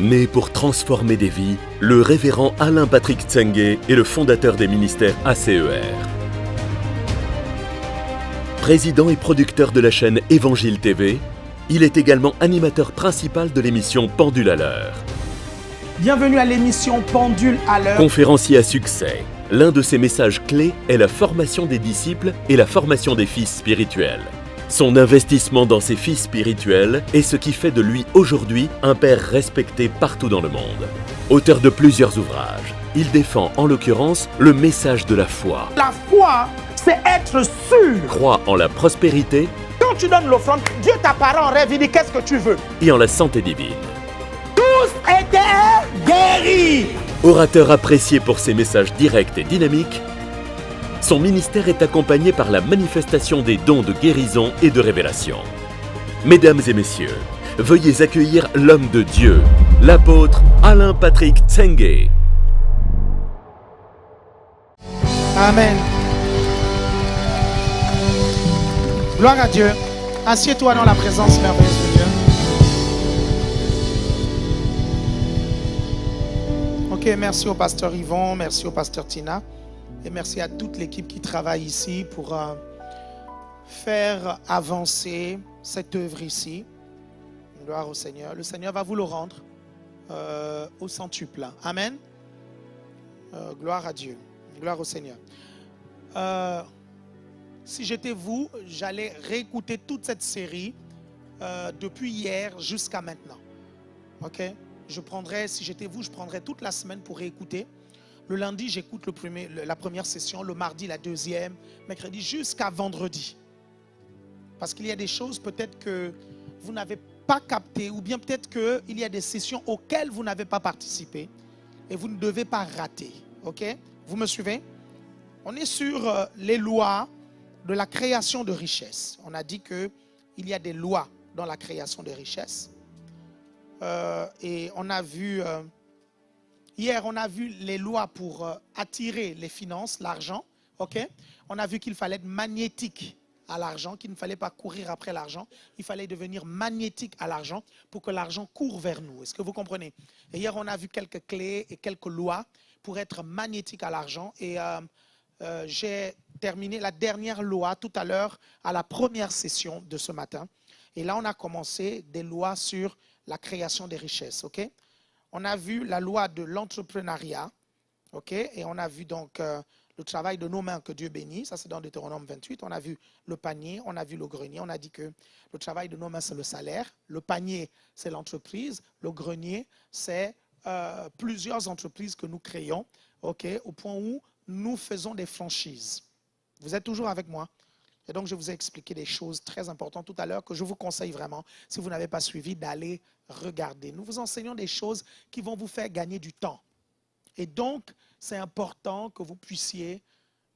Né pour transformer des vies, le révérend Alain Patrick Tsenge est le fondateur des ministères ACER. Président et producteur de la chaîne Évangile TV, il est également animateur principal de l'émission Pendule à l'heure. Bienvenue à l'émission Pendule à l'heure. Conférencier à succès, l'un de ses messages clés est la formation des disciples et la formation des fils spirituels. Son investissement dans ses fils spirituels est ce qui fait de lui aujourd'hui un père respecté partout dans le monde. Auteur de plusieurs ouvrages, il défend en l'occurrence le message de la foi. La foi, c'est être sûr. Croit en la prospérité. Quand tu donnes l'offrande, Dieu t'apparaît en rêve, il dit qu'est-ce que tu veux. Et en la santé divine. Tous étaient guéris. Orateur apprécié pour ses messages directs et dynamiques, son ministère est accompagné par la manifestation des dons de guérison et de révélation. Mesdames et messieurs, veuillez accueillir l'homme de Dieu, l'apôtre Alain Patrick Tsenge. Amen. Gloire à Dieu. Assieds-toi dans la présence merveilleuse de Dieu. Ok, merci au pasteur Yvon, merci au pasteur Tina. Et merci à toute l'équipe qui travaille ici pour faire avancer cette œuvre ici. Gloire au Seigneur. Le Seigneur va vous le rendre au centuple. Amen. Gloire à Dieu. Gloire au Seigneur. Si j'étais vous, j'allais réécouter toute cette série depuis hier jusqu'à maintenant. Ok? Si j'étais vous, je prendrais toute la semaine pour réécouter. Le lundi, j'écoute la première session, le mardi, la deuxième, mercredi, jusqu'à vendredi. Parce qu'il y a des choses peut-être que vous n'avez pas captées, ou bien peut-être qu'il y a des sessions auxquelles vous n'avez pas participé et vous ne devez pas rater. Ok? Vous me suivez? On est sur les lois de la création de richesses. On a dit qu'il y a des lois dans la création de richesses. Et on a vu... Hier, on a vu les lois pour attirer les finances, l'argent. Okay? On a vu qu'il fallait être magnétique à l'argent, qu'il ne fallait pas courir après l'argent. Il fallait devenir magnétique à l'argent pour que l'argent court vers nous. Est-ce que vous comprenez? Et hier, on a vu quelques clés et quelques lois pour être magnétique à l'argent. Et j'ai terminé la dernière loi tout à l'heure à la première session de ce matin. Et là, on a commencé des lois sur la création des richesses. Ok? On a vu la loi de l'entrepreneuriat, ok, et on a vu donc le travail de nos mains que Dieu bénit, ça c'est dans Deutéronome 28, on a vu le panier, on a vu le grenier, on a dit que le travail de nos mains c'est le salaire, le panier c'est l'entreprise, le grenier c'est plusieurs entreprises que nous créons, ok, au point où nous faisons des franchises. Vous êtes toujours avec moi? Et donc, je vous ai expliqué des choses très importantes tout à l'heure que je vous conseille vraiment, si vous n'avez pas suivi, d'aller regarder. Nous vous enseignons des choses qui vont vous faire gagner du temps. Et donc, c'est important que vous puissiez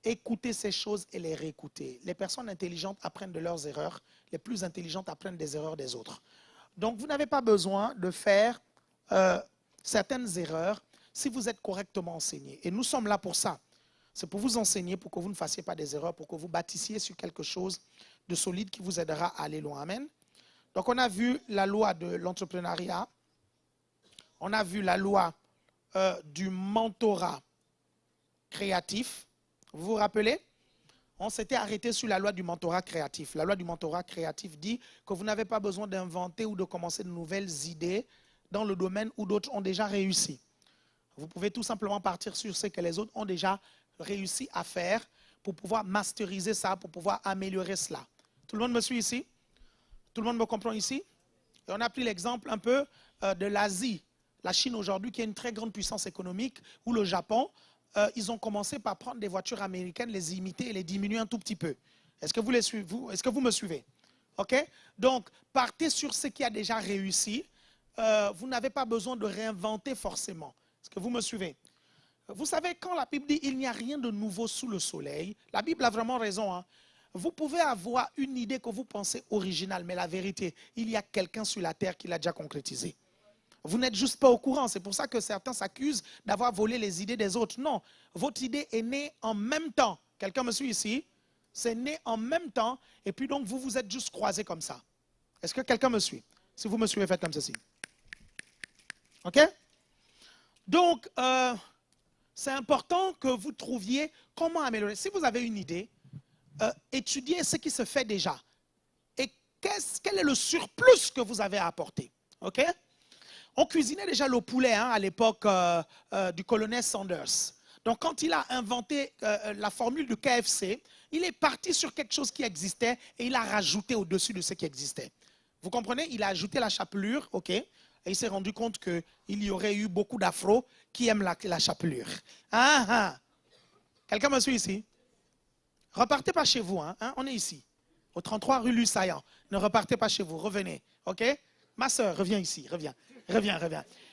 écouter ces choses et les réécouter. Les personnes intelligentes apprennent de leurs erreurs. Les plus intelligentes apprennent des erreurs des autres. Donc, vous n'avez pas besoin de faire certaines erreurs si vous êtes correctement enseigné. Et nous sommes là pour ça. C'est pour vous enseigner, pour que vous ne fassiez pas des erreurs, pour que vous bâtissiez sur quelque chose de solide qui vous aidera à aller loin. Amen. Donc, on a vu la loi de l'entrepreneuriat. On a vu la loi du mentorat créatif. Vous vous rappelez? On s'était arrêté sur la loi du mentorat créatif. La loi du mentorat créatif dit que vous n'avez pas besoin d'inventer ou de commencer de nouvelles idées dans le domaine où d'autres ont déjà réussi. Vous pouvez tout simplement partir sur ce que les autres ont déjà réussi à faire pour pouvoir masteriser ça, pour pouvoir améliorer cela. Tout le monde me suit ici? Tout le monde me comprend ici? Et on a pris l'exemple un peu de l'Asie. La Chine aujourd'hui qui est une très grande puissance économique, ou le Japon, ils ont commencé par prendre des voitures américaines, les imiter et les diminuer un tout petit peu. Est-ce que vous me suivez? Ok? Donc, partez sur ce qui a déjà réussi. Vous n'avez pas besoin de réinventer forcément. Est-ce que vous me suivez? Vous savez, quand la Bible dit « il n'y a rien de nouveau sous le soleil », la Bible a vraiment raison. Hein? Vous pouvez avoir une idée que vous pensez originale, mais la vérité, il y a quelqu'un sur la terre qui l'a déjà concrétisée. Vous n'êtes juste pas au courant. C'est pour ça que certains s'accusent d'avoir volé les idées des autres. Non, votre idée est née en même temps. Quelqu'un me suit ici? C'est né en même temps. Et puis donc, vous vous êtes juste croisés comme ça. Est-ce que quelqu'un me suit? Si vous me suivez, faites comme ceci. OK? Donc, c'est important que vous trouviez comment améliorer. Si vous avez une idée, étudiez ce qui se fait déjà. Et quel est le surplus que vous avez à apporter. OK? On cuisinait déjà le poulet à l'époque du colonel Sanders. Donc, quand il a inventé la formule du KFC, il est parti sur quelque chose qui existait et il a rajouté au-dessus de ce qui existait. Vous comprenez? Il a ajouté la chapelure, OK? Et il s'est rendu compte qu'il y aurait eu beaucoup d'afros qui aiment la chapelure. Quelqu'un me suit ici? Repartez pas chez vous, on est ici, au 33 rue Lussaillant. Ne repartez pas chez vous, revenez, OK? Ma soeur, reviens ici, reviens.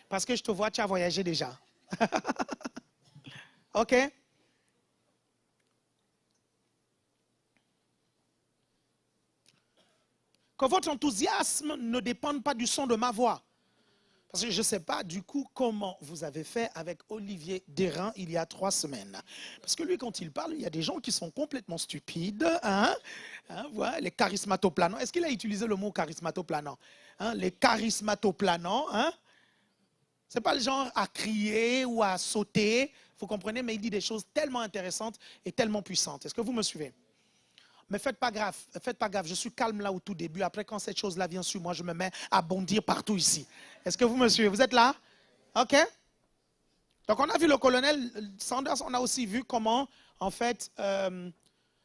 Parce que je te vois, tu as voyagé déjà. OK? Que votre enthousiasme ne dépende pas du son de ma voix. Parce que je ne sais pas du coup comment vous avez fait avec Olivier Dérin il y a 3 semaines. Parce que lui, quand il parle, il y a des gens qui sont complètement stupides. Voilà, les charismatoplanants. Est-ce qu'il a utilisé le mot charismatoplanant? Les charismatoplanants. Ce n'est pas le genre à crier ou à sauter. Vous comprenez? Mais il dit des choses tellement intéressantes et tellement puissantes. Est-ce que vous me suivez? Mais faites pas grave, je suis calme là au tout début. Après, quand cette chose-là vient sur moi, je me mets à bondir partout ici. Est-ce que vous me suivez? Vous êtes là? OK? Donc, on a vu le colonel Sanders, on a aussi vu comment, en fait,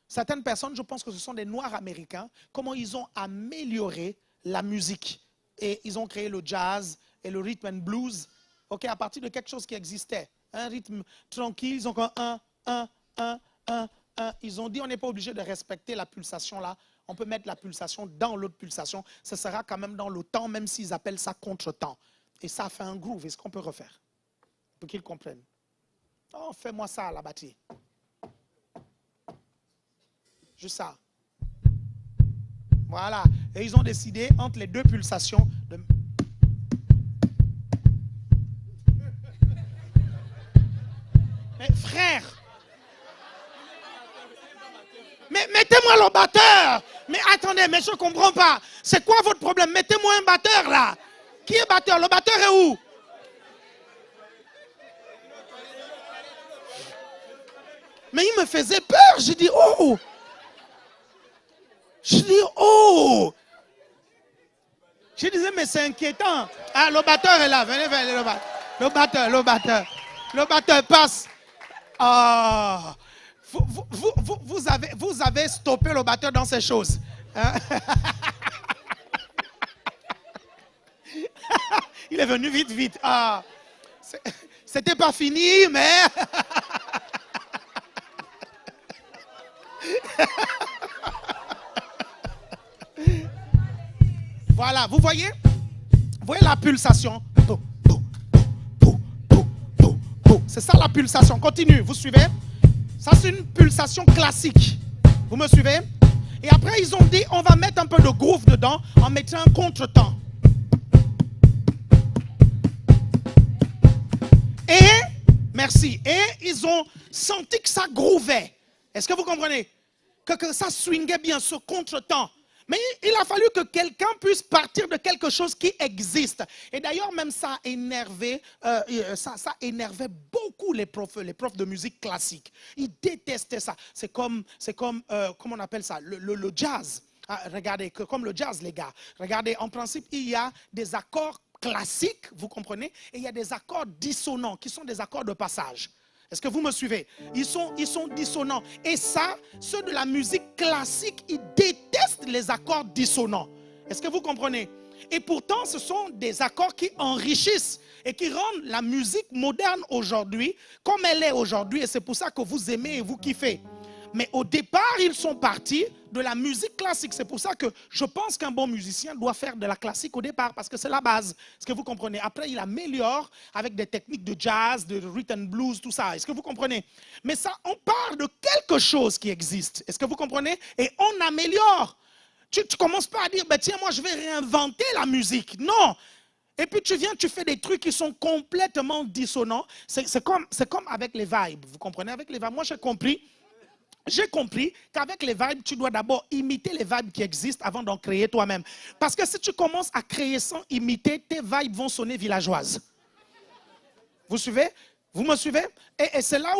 certaines personnes, je pense que ce sont des Noirs américains, comment ils ont amélioré la musique. Et ils ont créé le jazz et le rhythm and blues, OK, à partir de quelque chose qui existait. Un rythme tranquille, ils ont comme ils ont dit on n'est pas obligé de respecter la pulsation là. On peut mettre la pulsation dans l'autre pulsation. Ce sera quand même dans le temps, même s'ils appellent ça contre-temps. Et ça fait un groove. Est-ce qu'on peut refaire? Pour qu'ils comprennent. Oh, fais-moi ça à la batterie. Juste ça. Voilà. Et ils ont décidé entre les deux pulsations de... Mais frère! Mais mettez-moi le batteur. Mais attendez, mais je ne comprends pas. C'est quoi votre problème? Mettez-moi un batteur là. Qui est batteur? Le batteur est où? Mais il me faisait peur. J'ai dit, oh. Je dis, oh. Je disais, mais c'est inquiétant. Ah, le batteur est là. Venez, le batteur. Le batteur passe. Ah. Vous avez stoppé le batteur dans ces choses. Il est venu vite. Ah, c'était pas fini, mais... Voilà, vous voyez? Vous voyez la pulsation? C'est ça la pulsation. Continue, vous suivez? Ça, c'est une pulsation classique. Vous me suivez? Et après, ils ont dit, on va mettre un peu de groove dedans en mettant un contre-temps. Et, merci, et ils ont senti que ça groovait. Est-ce que vous comprenez? Que ça swingait bien, ce contre-temps. Mais il a fallu que quelqu'un puisse partir de quelque chose qui existe. Et d'ailleurs, même ça énervait beaucoup les profs de musique classique. Ils détestaient ça. C'est comme comment on appelle ça, le jazz. Regardez, comme le jazz, les gars. Regardez, en principe, il y a des accords classiques, vous comprenez, et il y a des accords dissonants, qui sont des accords de passage. Est-ce que vous me suivez? Ils sont dissonants. Et ça, ceux de la musique classique, ils détestent les accords dissonants. Est-ce que vous comprenez? Et pourtant, ce sont des accords qui enrichissent et qui rendent la musique moderne aujourd'hui comme elle est aujourd'hui. Et c'est pour ça que vous aimez et vous kiffez. Mais au départ, ils sont partis de la musique classique. C'est pour ça que je pense qu'un bon musicien doit faire de la classique au départ, parce que c'est la base. Est-ce que vous comprenez? Après, il améliore avec des techniques de jazz, de rhythm and blues, tout ça. Est-ce que vous comprenez? Mais ça, on part de quelque chose qui existe. Est-ce que vous comprenez? Et on améliore. Tu ne commences pas à dire, ben, tiens, moi, je vais réinventer la musique. Non. Et puis tu viens, tu fais des trucs qui sont complètement dissonants. C'est comme avec les vibes. Vous comprenez? Avec les vibes, moi, j'ai compris qu'avec les vibes, tu dois d'abord imiter les vibes qui existent avant d'en créer toi-même. Parce que si tu commences à créer sans imiter, tes vibes vont sonner villageoises. Vous suivez? Vous me suivez? Et c'est là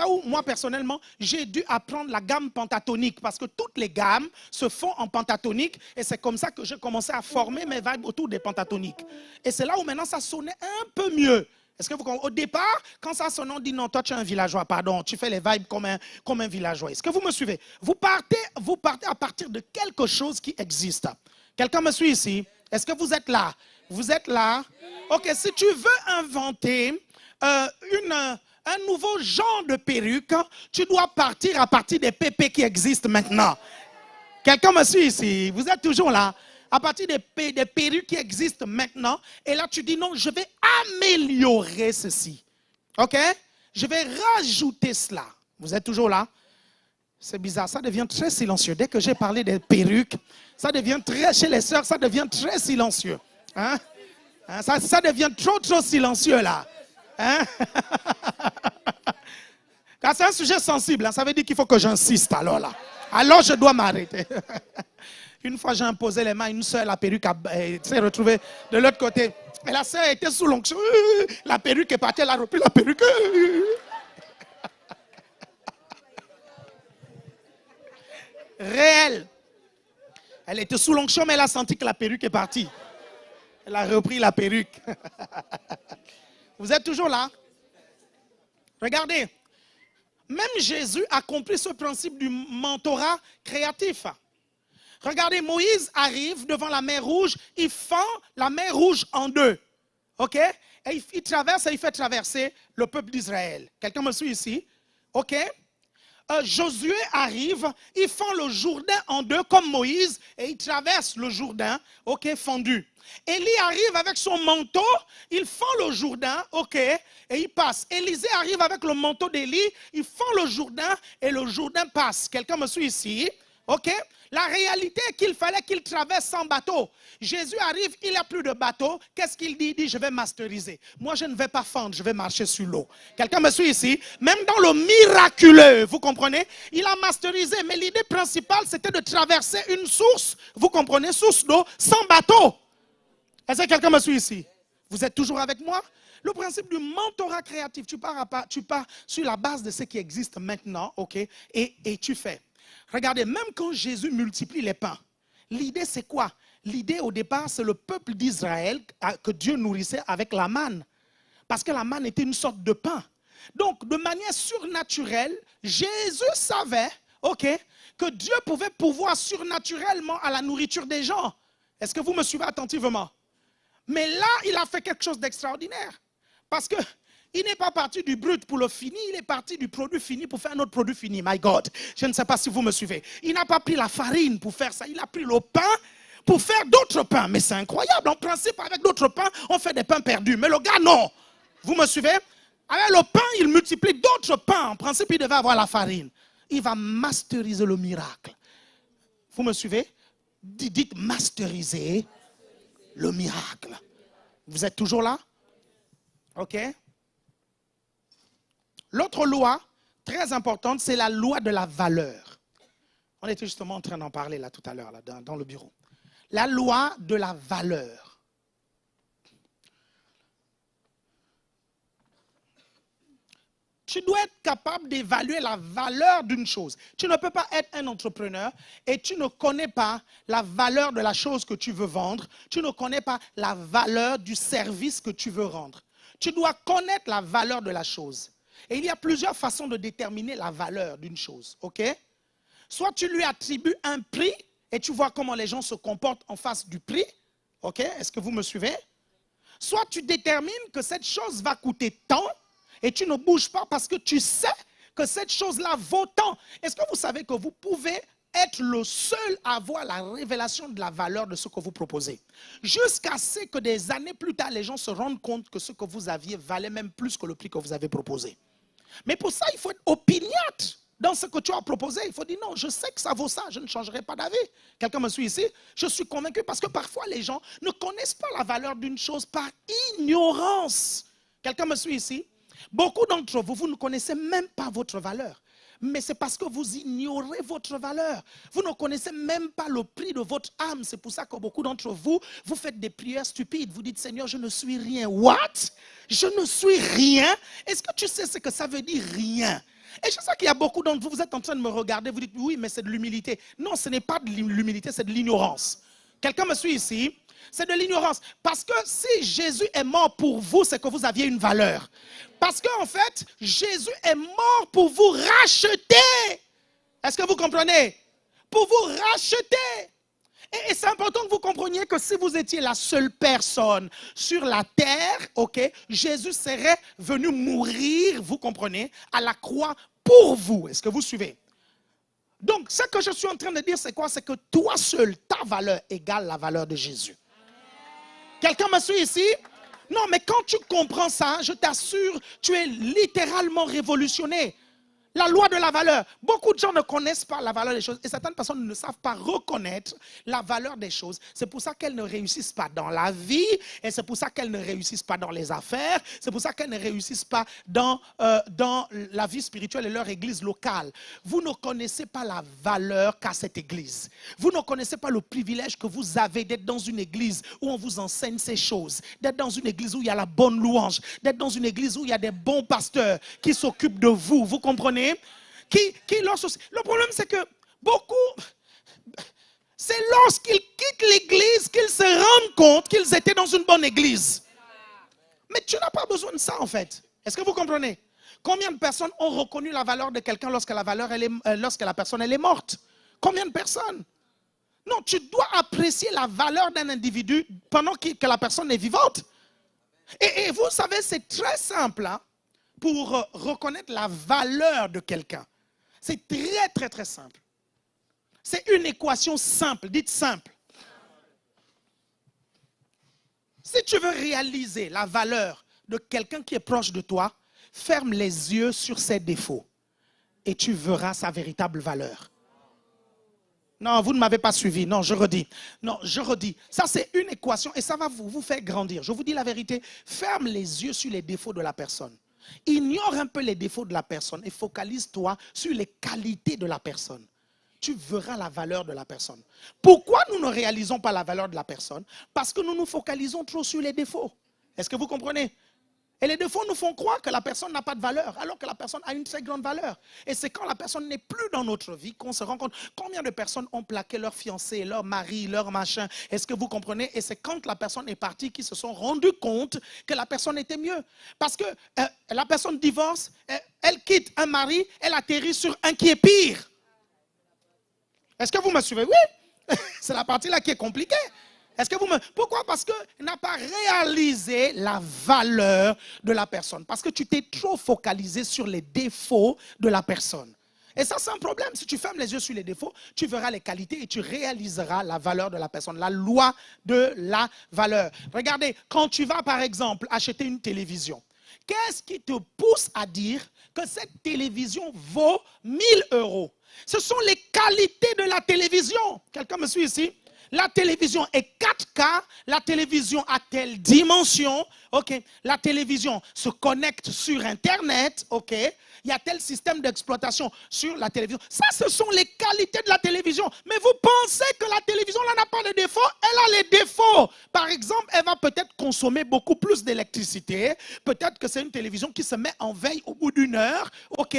où, moi personnellement, j'ai dû apprendre la gamme pentatonique parce que toutes les gammes se font en pentatonique et c'est comme ça que j'ai commencé à former mes vibes autour des pentatoniques. Et c'est là où maintenant ça sonnait un peu mieux. Est-ce que vous comprenez? Au départ, quand ça sonne, on dit non, toi tu es un villageois, pardon, tu fais les vibes comme un villageois. Est-ce que vous me suivez? Vous partez à partir de quelque chose qui existe. Quelqu'un me suit ici? Est-ce que vous êtes là? Vous êtes là? Ok, si tu veux inventer un nouveau genre de perruque, tu dois partir à partir des pépés qui existent maintenant. Quelqu'un me suit ici? Vous êtes toujours là? À partir des perruques qui existent maintenant. Et là, tu dis non, je vais améliorer ceci. OK? Je vais rajouter cela. Vous êtes toujours là? C'est bizarre, ça devient très silencieux. Dès que j'ai parlé des perruques, ça devient très, chez les sœurs, ça devient très silencieux. Hein? Ça devient trop silencieux là. Hein? Car c'est un sujet sensible, hein, ça veut dire qu'il faut que j'insiste alors là. Alors je dois m'arrêter. Une fois j'ai imposé les mains à une soeur, la perruque s'est retrouvée de l'autre côté. Et la soeur était sous l'onction. La perruque est partie, elle a repris la perruque. Réel. Elle était sous l'onction, mais elle a senti que la perruque est partie. Elle a repris la perruque. Vous êtes toujours là? Regardez. Même Jésus a compris ce principe du mentorat créatif. Regardez, Moïse arrive devant la mer Rouge, il fend la mer Rouge en deux. OK? Et il traverse et il fait traverser le peuple d'Israël. Quelqu'un me suit ici? OK? Josué arrive, il fend le Jourdain en deux comme Moïse et il traverse le Jourdain, OK, fendu. Élie arrive avec son manteau, il fend le Jourdain, OK, et il passe. Élisée arrive avec le manteau d'Élie, il fend le Jourdain et le Jourdain passe. Quelqu'un me suit ici? OK? La réalité est qu'il fallait qu'il traverse sans bateau. Jésus arrive, il n'a plus de bateau. Qu'est-ce qu'il dit? Il dit, je vais masteriser. Moi, je ne vais pas fendre, je vais marcher sur l'eau. Quelqu'un me suit ici? Même dans le miraculeux, vous comprenez? Il a masterisé, mais l'idée principale, c'était de traverser une source, vous comprenez, source d'eau, sans bateau. Est-ce que quelqu'un me suit ici? Vous êtes toujours avec moi? Le principe du mentorat créatif, tu pars sur la base de ce qui existe maintenant, ok, et tu fais. Regardez, même quand Jésus multiplie les pains, l'idée c'est quoi? L'idée au départ, c'est le peuple d'Israël que Dieu nourrissait avec la manne. Parce que la manne était une sorte de pain. Donc, de manière surnaturelle, Jésus savait, ok, que Dieu pouvait pourvoir surnaturellement à la nourriture des gens. Est-ce que vous me suivez attentivement? Mais là, il a fait quelque chose d'extraordinaire. Parce que il n'est pas parti du brut pour le fini, il est parti du produit fini pour faire un autre produit fini. My God, je ne sais pas si vous me suivez. Il n'a pas pris la farine pour faire ça, il a pris le pain pour faire d'autres pains. Mais c'est incroyable, en principe, avec d'autres pains, on fait des pains perdus. Mais le gars, non. Vous me suivez? Avec le pain, il multiplie d'autres pains. En principe, il devait avoir la farine. Il va masteriser le miracle. Vous me suivez? Dites masteriser le miracle. Vous êtes toujours là? OK? L'autre loi, très importante, c'est la loi de la valeur. On était justement en train d'en parler là tout à l'heure, là, dans le bureau. La loi de la valeur. Tu dois être capable d'évaluer la valeur d'une chose. Tu ne peux pas être un entrepreneur et tu ne connais pas la valeur de la chose que tu veux vendre. Tu ne connais pas la valeur du service que tu veux rendre. Tu dois connaître la valeur de la chose. Et il y a plusieurs façons de déterminer la valeur d'une chose, ok? Soit tu lui attribues un prix et tu vois comment les gens se comportent en face du prix, ok? Est-ce que vous me suivez? Soit tu détermines que cette chose va coûter tant et tu ne bouges pas parce que tu sais que cette chose-là vaut tant. Est-ce que vous savez que vous pouvez être le seul à avoir la révélation de la valeur de ce que vous proposez? Jusqu'à ce que des années plus tard, les gens se rendent compte que ce que vous aviez valait même plus que le prix que vous avez proposé. Mais pour ça, il faut être opiniâtre dans ce que tu as proposé. Il faut dire non, je sais que ça vaut ça, je ne changerai pas d'avis. Quelqu'un me suit ici? Je suis convaincu parce que parfois les gens ne connaissent pas la valeur d'une chose par ignorance. Quelqu'un me suit ici? Beaucoup d'entre vous, vous ne connaissez même pas votre valeur. Mais c'est parce que vous ignorez votre valeur. Vous ne connaissez même pas le prix de votre âme. C'est pour ça que beaucoup d'entre vous, vous faites des prières stupides. Vous dites, Seigneur, je ne suis rien. What? Je ne suis rien? Est-ce que tu sais ce que ça veut dire rien? Et je sais qu'il y a beaucoup d'entre vous, vous êtes en train de me regarder, vous dites, oui, mais c'est de l'humilité. Non, ce n'est pas de l'humilité, c'est de l'ignorance. Quelqu'un me suit ici? C'est de l'ignorance. Parce que si Jésus est mort pour vous, c'est que vous aviez une valeur. Parce qu'en fait, Jésus est mort pour vous racheter. Est-ce que vous comprenez? Pour vous racheter. Et c'est important que vous compreniez que si vous étiez la seule personne sur la terre, ok, Jésus serait venu mourir, vous comprenez, à la croix pour vous. Est-ce que vous suivez? Donc, ce que je suis en train de dire, c'est quoi? C'est que toi seul, ta valeur égale la valeur de Jésus. Quelqu'un me suit ici? Non, mais quand tu comprends ça, je t'assure, tu es littéralement révolutionné. La loi de la valeur. Beaucoup de gens ne connaissent pas la valeur des choses et certaines personnes ne savent pas reconnaître la valeur des choses. C'est pour ça qu'elles ne réussissent pas dans la vie et c'est pour ça qu'elles ne réussissent pas dans les affaires. C'est pour ça qu'elles ne réussissent pas dans la vie spirituelle et leur église locale. Vous ne connaissez pas la valeur qu'a cette église. Vous ne connaissez pas le privilège que vous avez d'être dans une église où on vous enseigne ces choses. D'être dans une église où il y a la bonne louange. D'être dans une église où il y a des bons pasteurs qui s'occupent de vous. Vous comprenez? Le problème, c'est que beaucoup, c'est lorsqu'ils quittent l'église qu'ils se rendent compte qu'ils étaient dans une bonne église. Mais tu n'as pas besoin de ça, en fait. Est-ce que vous comprenez? Combien de personnes ont reconnu la valeur de quelqu'un lorsque la personne elle est morte? Combien de personnes? Non, tu dois apprécier la valeur d'un individu pendant que la personne est vivante. Et vous savez, c'est très simple, hein, pour reconnaître la valeur de quelqu'un. C'est très, très, très simple. C'est une équation simple. Dites simple. Si tu veux réaliser la valeur de quelqu'un qui est proche de toi, ferme les yeux sur ses défauts et tu verras sa véritable valeur. Non, vous ne m'avez pas suivi. Non, je redis. Non, je redis. Ça, c'est une équation et ça va vous faire grandir. Je vous dis la vérité. Ferme les yeux sur les défauts de la personne. Ignore un peu les défauts de la personne et focalise-toi sur les qualités de la personne. Tu verras la valeur de la personne. Pourquoi nous ne réalisons pas la valeur de la personne? Parce que nous nous focalisons trop sur les défauts. Est-ce que vous comprenez? Et les défauts nous font croire que la personne n'a pas de valeur, alors que la personne a une très grande valeur. Et c'est quand la personne n'est plus dans notre vie qu'on se rend compte combien de personnes ont plaqué leur fiancé, leur mari, leur machin. Est-ce que vous comprenez? Et c'est quand la personne est partie qu'ils se sont rendus compte que la personne était mieux. Parce que la personne divorce, elle quitte un mari, elle atterrit sur un qui est pire. Est-ce que vous me suivez? Oui, c'est la partie là qui est compliquée. Est-ce que vous me... Pourquoi? Parce qu'il n'a pas réalisé la valeur de la personne. Parce que tu t'es trop focalisé sur les défauts de la personne. Et ça, c'est un problème. Si tu fermes les yeux sur les défauts, tu verras les qualités et tu réaliseras la valeur de la personne. La loi de la valeur. Regardez, quand tu vas, par exemple, acheter une télévision, qu'est-ce qui te pousse à dire que cette télévision vaut 1000 €? Ce sont les qualités de la télévision. Quelqu'un me suit ici? La télévision est 4K, la télévision a telle dimension, ok. La télévision se connecte sur Internet, ok. Il y a tel système d'exploitation sur la télévision. Ça, ce sont les qualités de la télévision. Mais vous pensez que la télévision là n'a pas de défauts? Elle a les défauts. Par exemple, elle va peut-être consommer beaucoup plus d'électricité. Peut-être que c'est une télévision qui se met en veille au bout d'une heure, ok.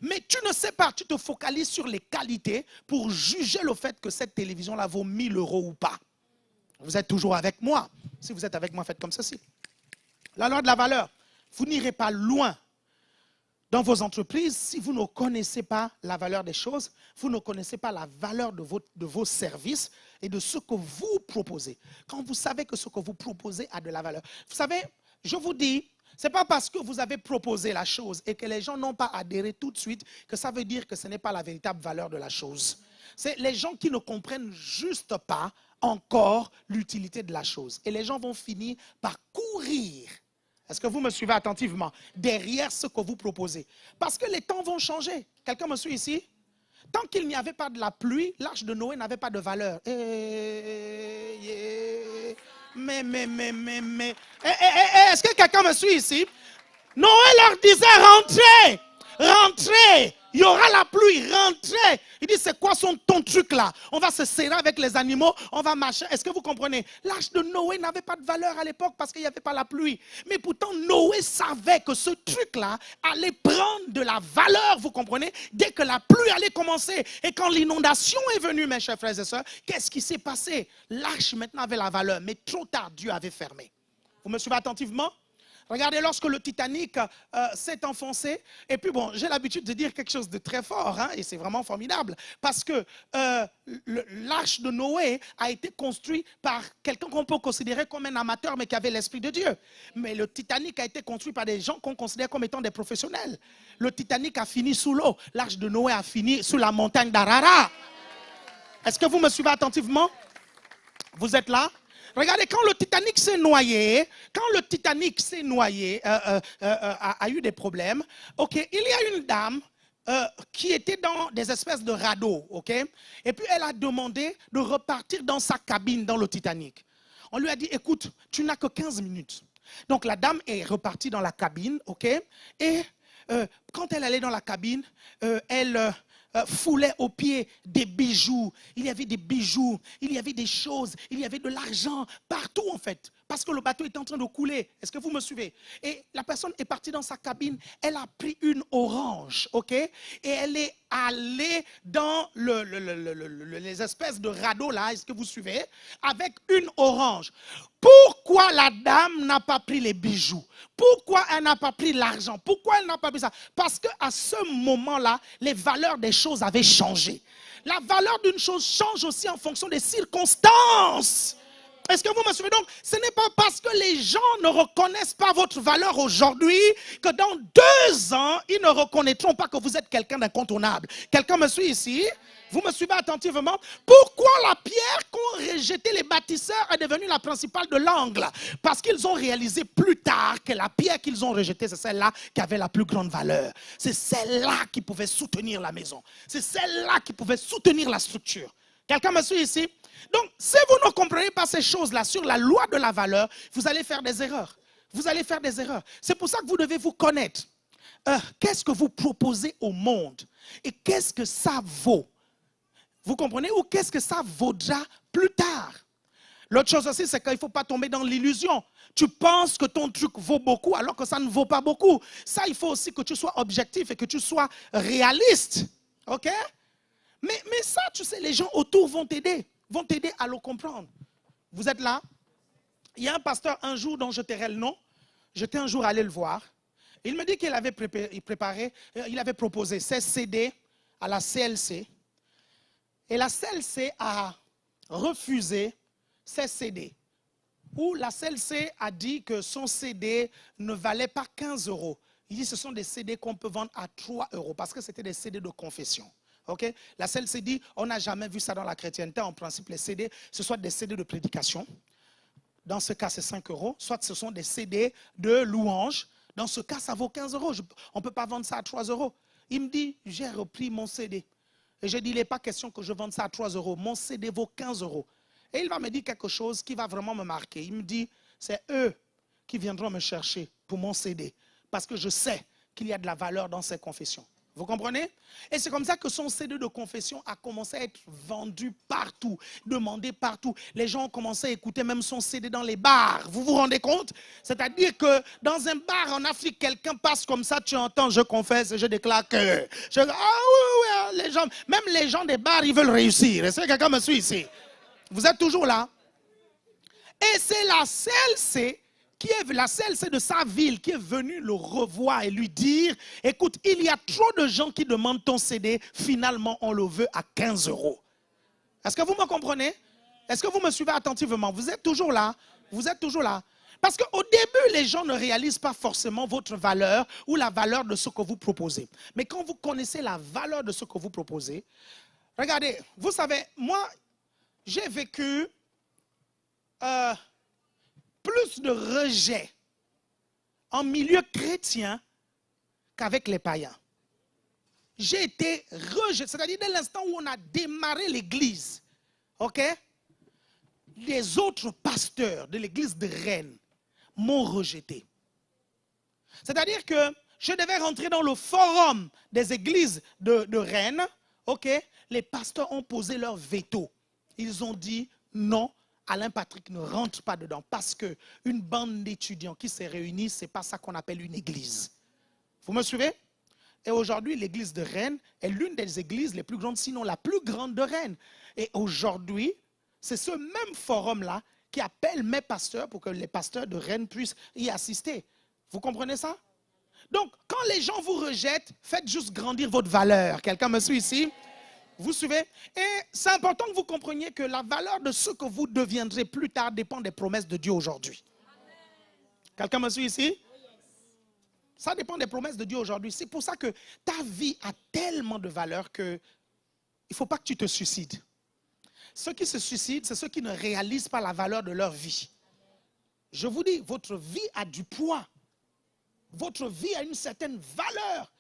Mais tu ne sais pas, tu te focalises sur les qualités pour juger le fait que cette télévision là vaut 1000 € ou pas. Vous êtes toujours avec moi? Si vous êtes avec moi, faites comme ceci. La loi de la valeur. Vous n'irez pas loin dans vos entreprises si vous ne connaissez pas la valeur des choses, vous ne connaissez pas la valeur de vos services et de ce que vous proposez. Quand vous savez que ce que vous proposez a de la valeur. Vous savez, je vous dis, ce n'est pas parce que vous avez proposé la chose et que les gens n'ont pas adhéré tout de suite que ça veut dire que ce n'est pas la véritable valeur de la chose. C'est les gens qui ne comprennent juste pas encore l'utilité de la chose. Et les gens vont finir par courir. Est-ce que vous me suivez attentivement? Derrière ce que vous proposez. Parce que les temps vont changer. Quelqu'un me suit ici? Tant qu'il n'y avait pas de la pluie, l'arche de Noé n'avait pas de valeur. Mais. Est-ce que quelqu'un me suit ici? Noé leur disait rentrez. rentrez. Il y aura la pluie, rentrez. Il dit, c'est quoi ton truc là? On va se serrer avec les animaux, on va marcher. Est-ce que vous comprenez? L'arche de Noé n'avait pas de valeur à l'époque parce qu'il n'y avait pas la pluie. Mais pourtant, Noé savait que ce truc là allait prendre de la valeur, vous comprenez? Dès que la pluie allait commencer. Et quand l'inondation est venue, mes chers frères et sœurs, qu'est-ce qui s'est passé? L'arche maintenant avait la valeur, mais trop tard, Dieu avait fermé. Vous me suivez attentivement? Regardez, lorsque le Titanic s'est enfoncé, et puis bon, j'ai l'habitude de dire quelque chose de très fort, hein, et c'est vraiment formidable, parce que l'arche de Noé a été construite par quelqu'un qu'on peut considérer comme un amateur, mais qui avait l'Esprit de Dieu. Mais le Titanic a été construit par des gens qu'on considère comme étant des professionnels. Le Titanic a fini sous l'eau, l'arche de Noé a fini sous la montagne d'Arara. Est-ce que vous me suivez attentivement? Vous êtes là? Regardez, quand le Titanic s'est noyé, a eu des problèmes, ok, il y a une dame qui était dans des espèces de radeaux, ok, et puis elle a demandé de repartir dans sa cabine dans le Titanic. On lui a dit, écoute, tu n'as que 15 minutes. Donc la dame est repartie dans la cabine, ok, et quand elle allait dans la cabine, elle foulait aux pieds des bijoux. Il y avait des bijoux, il y avait des choses, il y avait de l'argent partout en fait. Parce que le bateau était en train de couler. Est-ce que vous me suivez? Et la personne est partie dans sa cabine. Elle a pris une orange, ok? Et elle est allée dans les espèces de radeaux là. Est-ce que vous suivez? Avec une orange. Pourquoi la dame n'a pas pris les bijoux? Pourquoi elle n'a pas pris l'argent? Pourquoi elle n'a pas pris ça? Parce qu'à ce moment-là, les valeurs des choses avaient changé. La valeur d'une chose change aussi en fonction des circonstances. Est-ce que vous me suivez? Donc, ce n'est pas parce que les gens ne reconnaissent pas votre valeur aujourd'hui que dans 2 ans, ils ne reconnaîtront pas que vous êtes quelqu'un d'incontournable. Quelqu'un me suit ici? Vous me suivez attentivement? Pourquoi la pierre qu'ont rejetée les bâtisseurs est devenue la principale de l'angle? Parce qu'ils ont réalisé plus tard que la pierre qu'ils ont rejetée, c'est celle-là qui avait la plus grande valeur. C'est celle-là qui pouvait soutenir la maison. C'est celle-là qui pouvait soutenir la structure. Quelqu'un me suit ici? Donc, si vous ne comprenez pas ces choses-là sur la loi de la valeur, vous allez faire des erreurs. Vous allez faire des erreurs. C'est pour ça que vous devez vous connaître. Qu'est-ce que vous proposez au monde? Et qu'est-ce que ça vaut? Vous comprenez? Ou qu'est-ce que ça vaudra plus tard? L'autre chose aussi, c'est qu'il ne faut pas tomber dans l'illusion. Tu penses que ton truc vaut beaucoup alors que ça ne vaut pas beaucoup. Ça, il faut aussi que tu sois objectif et que tu sois réaliste. OK? Mais ça, tu sais, les gens autour vont t'aider à le comprendre. Vous êtes là? Il y a un pasteur un jour dont je tairai le nom. J'étais un jour allé le voir. Il me dit qu'il avait il avait proposé 16 CD à la CLC. Et la CLC a refusé 16 CD. Ou la CLC a dit que son CD ne valait pas 15 €. Il dit que ce sont des CD qu'on peut vendre à 3 € parce que c'était des CD de confession. Okay? La CLC dit, on n'a jamais vu ça dans la chrétienté. En principe, les CD, ce sont des CD de prédication. Dans ce cas, c'est 5 €. Soit ce sont des CD de louange. Dans ce cas, ça vaut 15 €. On ne peut pas vendre ça à 3 €. Il me dit, j'ai repris mon CD. Et je dis, il n'est pas question que je vende ça à 3 €. Mon CD vaut 15 €. Et il va me dire quelque chose qui va vraiment me marquer. Il me dit, c'est eux qui viendront me chercher pour mon CD. Parce que je sais qu'il y a de la valeur dans ces confessions. Vous comprenez? Et c'est comme ça que son CD de confession a commencé à être vendu partout, demandé partout. Les gens ont commencé à écouter même son CD dans les bars. Vous vous rendez compte? C'est-à-dire que dans un bar en Afrique, quelqu'un passe comme ça, tu entends, je confesse, je déclare que... ah oui, les gens, même les gens des bars, ils veulent réussir. Est-ce que quelqu'un me suit ici? Vous êtes toujours là? Et c'est la CLC de sa ville qui est venue le revoir et lui dire, écoute, il y a trop de gens qui demandent ton CD, finalement on le veut à 15 €. Est-ce que vous me comprenez? Est-ce que vous me suivez attentivement? Vous êtes toujours là? Vous êtes toujours là? Parce qu'au début, les gens ne réalisent pas forcément votre valeur ou la valeur de ce que vous proposez. Mais quand vous connaissez la valeur de ce que vous proposez, regardez, vous savez, moi, j'ai vécu plus de rejet en milieu chrétien qu'avec les païens. J'ai été rejeté, c'est-à-dire dès l'instant où on a démarré l'église, ok, les autres pasteurs de l'église de Rennes m'ont rejeté. C'est-à-dire que je devais rentrer dans le forum des églises de Rennes. Ok, les pasteurs ont posé leur veto. Ils ont dit non, Alain Patrick ne rentre pas dedans parce qu'une bande d'étudiants qui se réunissent, ce n'est pas ça qu'on appelle une église. Vous me suivez? Et aujourd'hui, l'église de Rennes est l'une des églises les plus grandes, sinon la plus grande de Rennes. Et aujourd'hui, c'est ce même forum-là qui appelle mes pasteurs pour que les pasteurs de Rennes puissent y assister. Vous comprenez ça? Donc, quand les gens vous rejettent, faites juste grandir votre valeur. Quelqu'un me suit ici? Vous suivez? Et c'est important que vous compreniez que la valeur de ce que vous deviendrez plus tard dépend des promesses de Dieu aujourd'hui. Quelqu'un me suit ici? Ça dépend des promesses de Dieu aujourd'hui. C'est pour ça que ta vie a tellement de valeur qu'il ne faut pas que tu te suicides. Ceux qui se suicident, c'est ceux qui ne réalisent pas la valeur de leur vie. Je vous dis, votre vie a du poids. Votre vie a une certaine valeur.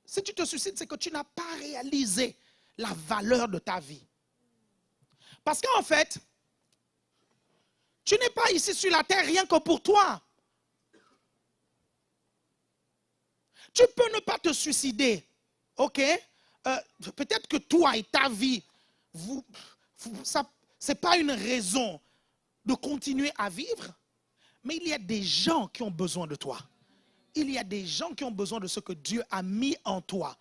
Si tu te suicides, c'est que tu n'as pas réalisé la valeur de ta vie. Parce qu'en fait, tu n'es pas ici sur la terre rien que pour toi. Tu peux ne pas te suicider, ok? Peut-être que toi et ta vie, ce n'est pas une raison de continuer à vivre, mais il y a des gens qui ont besoin de toi. Il y a des gens qui ont besoin de ce que Dieu a mis en toi.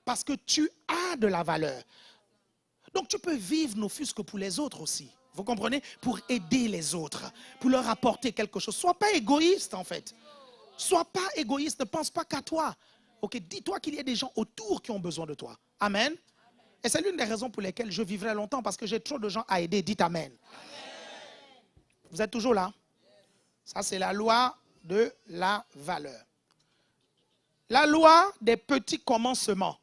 Parce que tu as de la valeur. Donc tu peux vivre ne fût-ce que pour les autres aussi. Vous comprenez? Pour aider les autres. Pour leur apporter quelque chose. Sois pas égoïste en fait. Sois pas égoïste. Ne pense pas qu'à toi. Ok, dis-toi qu'il y a des gens autour qui ont besoin de toi. Amen. Et c'est l'une des raisons pour lesquelles je vivrai longtemps. Parce que j'ai trop de gens à aider. Dites Amen. Vous êtes toujours là? Ça c'est la loi de la valeur. La loi des petits commencements.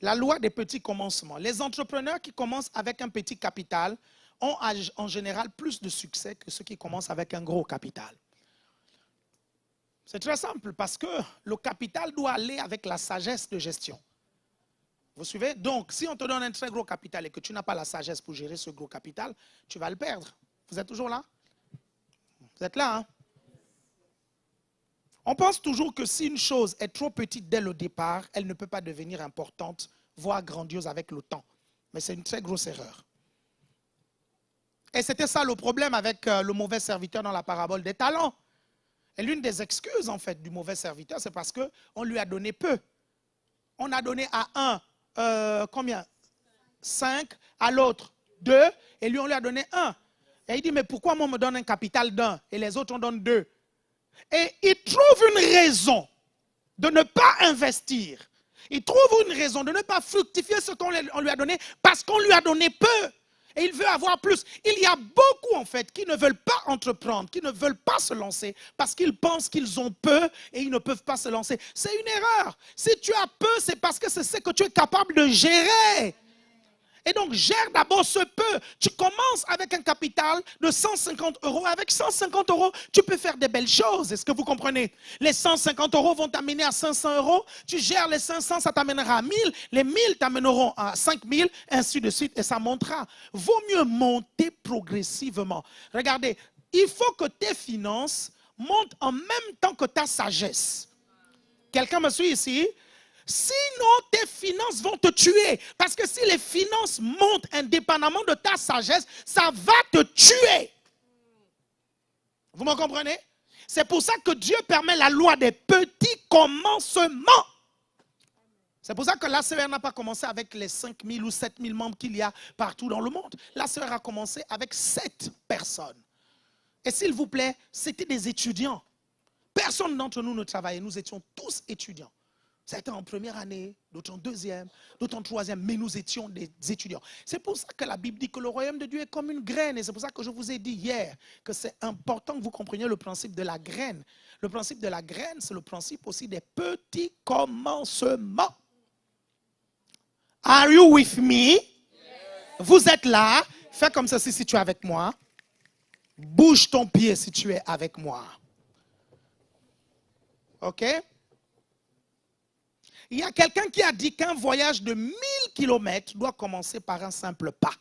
La loi des petits commencements. Les entrepreneurs qui commencent avec un petit capital ont en général plus de succès que ceux qui commencent avec un gros capital. C'est très simple parce que le capital doit aller avec la sagesse de gestion. Vous suivez? Donc, si on te donne un très gros capital et que tu n'as pas la sagesse pour gérer ce gros capital, tu vas le perdre. Vous êtes toujours là? Vous êtes là, hein? On pense toujours que si une chose est trop petite dès le départ, elle ne peut pas devenir importante, voire grandiose avec le temps. Mais c'est une très grosse erreur. Et c'était ça le problème avec le mauvais serviteur dans la parabole des talents. Et l'une des excuses en fait du mauvais serviteur, c'est parce qu'on lui a donné peu. On a donné à un, combien? 5, à l'autre 2, et lui on lui a donné 1. Et il dit, mais pourquoi moi on me donne un capital d'1 et les autres on donne 2? Et il trouve une raison de ne pas investir. Il trouve une raison de ne pas fructifier ce qu'on lui a donné parce qu'on lui a donné peu. Et il veut avoir plus. Il y a beaucoup en fait qui ne veulent pas entreprendre, qui ne veulent pas se lancer parce qu'ils pensent qu'ils ont peu et ils ne peuvent pas se lancer. C'est une erreur. Si tu as peu, c'est parce que c'est ce que tu es capable de gérer. Et donc, gère d'abord ce peu. Tu commences avec un capital de 150 €. Avec 150 €, tu peux faire des belles choses. Est-ce que vous comprenez? Les 150 € vont t'amener à 500 €. Tu gères les 500, ça t'amènera à 1000. Les 1000 t'amèneront à 5000, ainsi de suite. Et ça montera. Vaut mieux monter progressivement. Regardez, il faut que tes finances montent en même temps que ta sagesse. Quelqu'un me suit ici? Sinon, tes finances vont te tuer. Parce que si les finances montent indépendamment de ta sagesse, ça va te tuer. Vous me comprenez? C'est pour ça que Dieu permet la loi des petits commencements. C'est pour ça que l'ACR n'a pas commencé avec les 5000 ou 7000 membres qu'il y a partout dans le monde. L'ACR a commencé avec 7 personnes. Et s'il vous plaît, c'était des étudiants. Personne d'entre nous ne travaillait. Nous étions tous étudiants. Certains en première année, d'autres en deuxième, d'autres en troisième, mais nous étions des étudiants. C'est pour ça que la Bible dit que le royaume de Dieu est comme une graine. Et c'est pour ça que je vous ai dit hier que c'est important que vous compreniez le principe de la graine. Le principe de la graine, c'est le principe aussi des petits commencements. Are you with me? Yes. Vous êtes là. Fais comme ceci si tu es avec moi. Bouge ton pied si tu es avec moi. OK? Il y a quelqu'un qui a dit qu'un voyage de 1000 km doit commencer par un simple pas.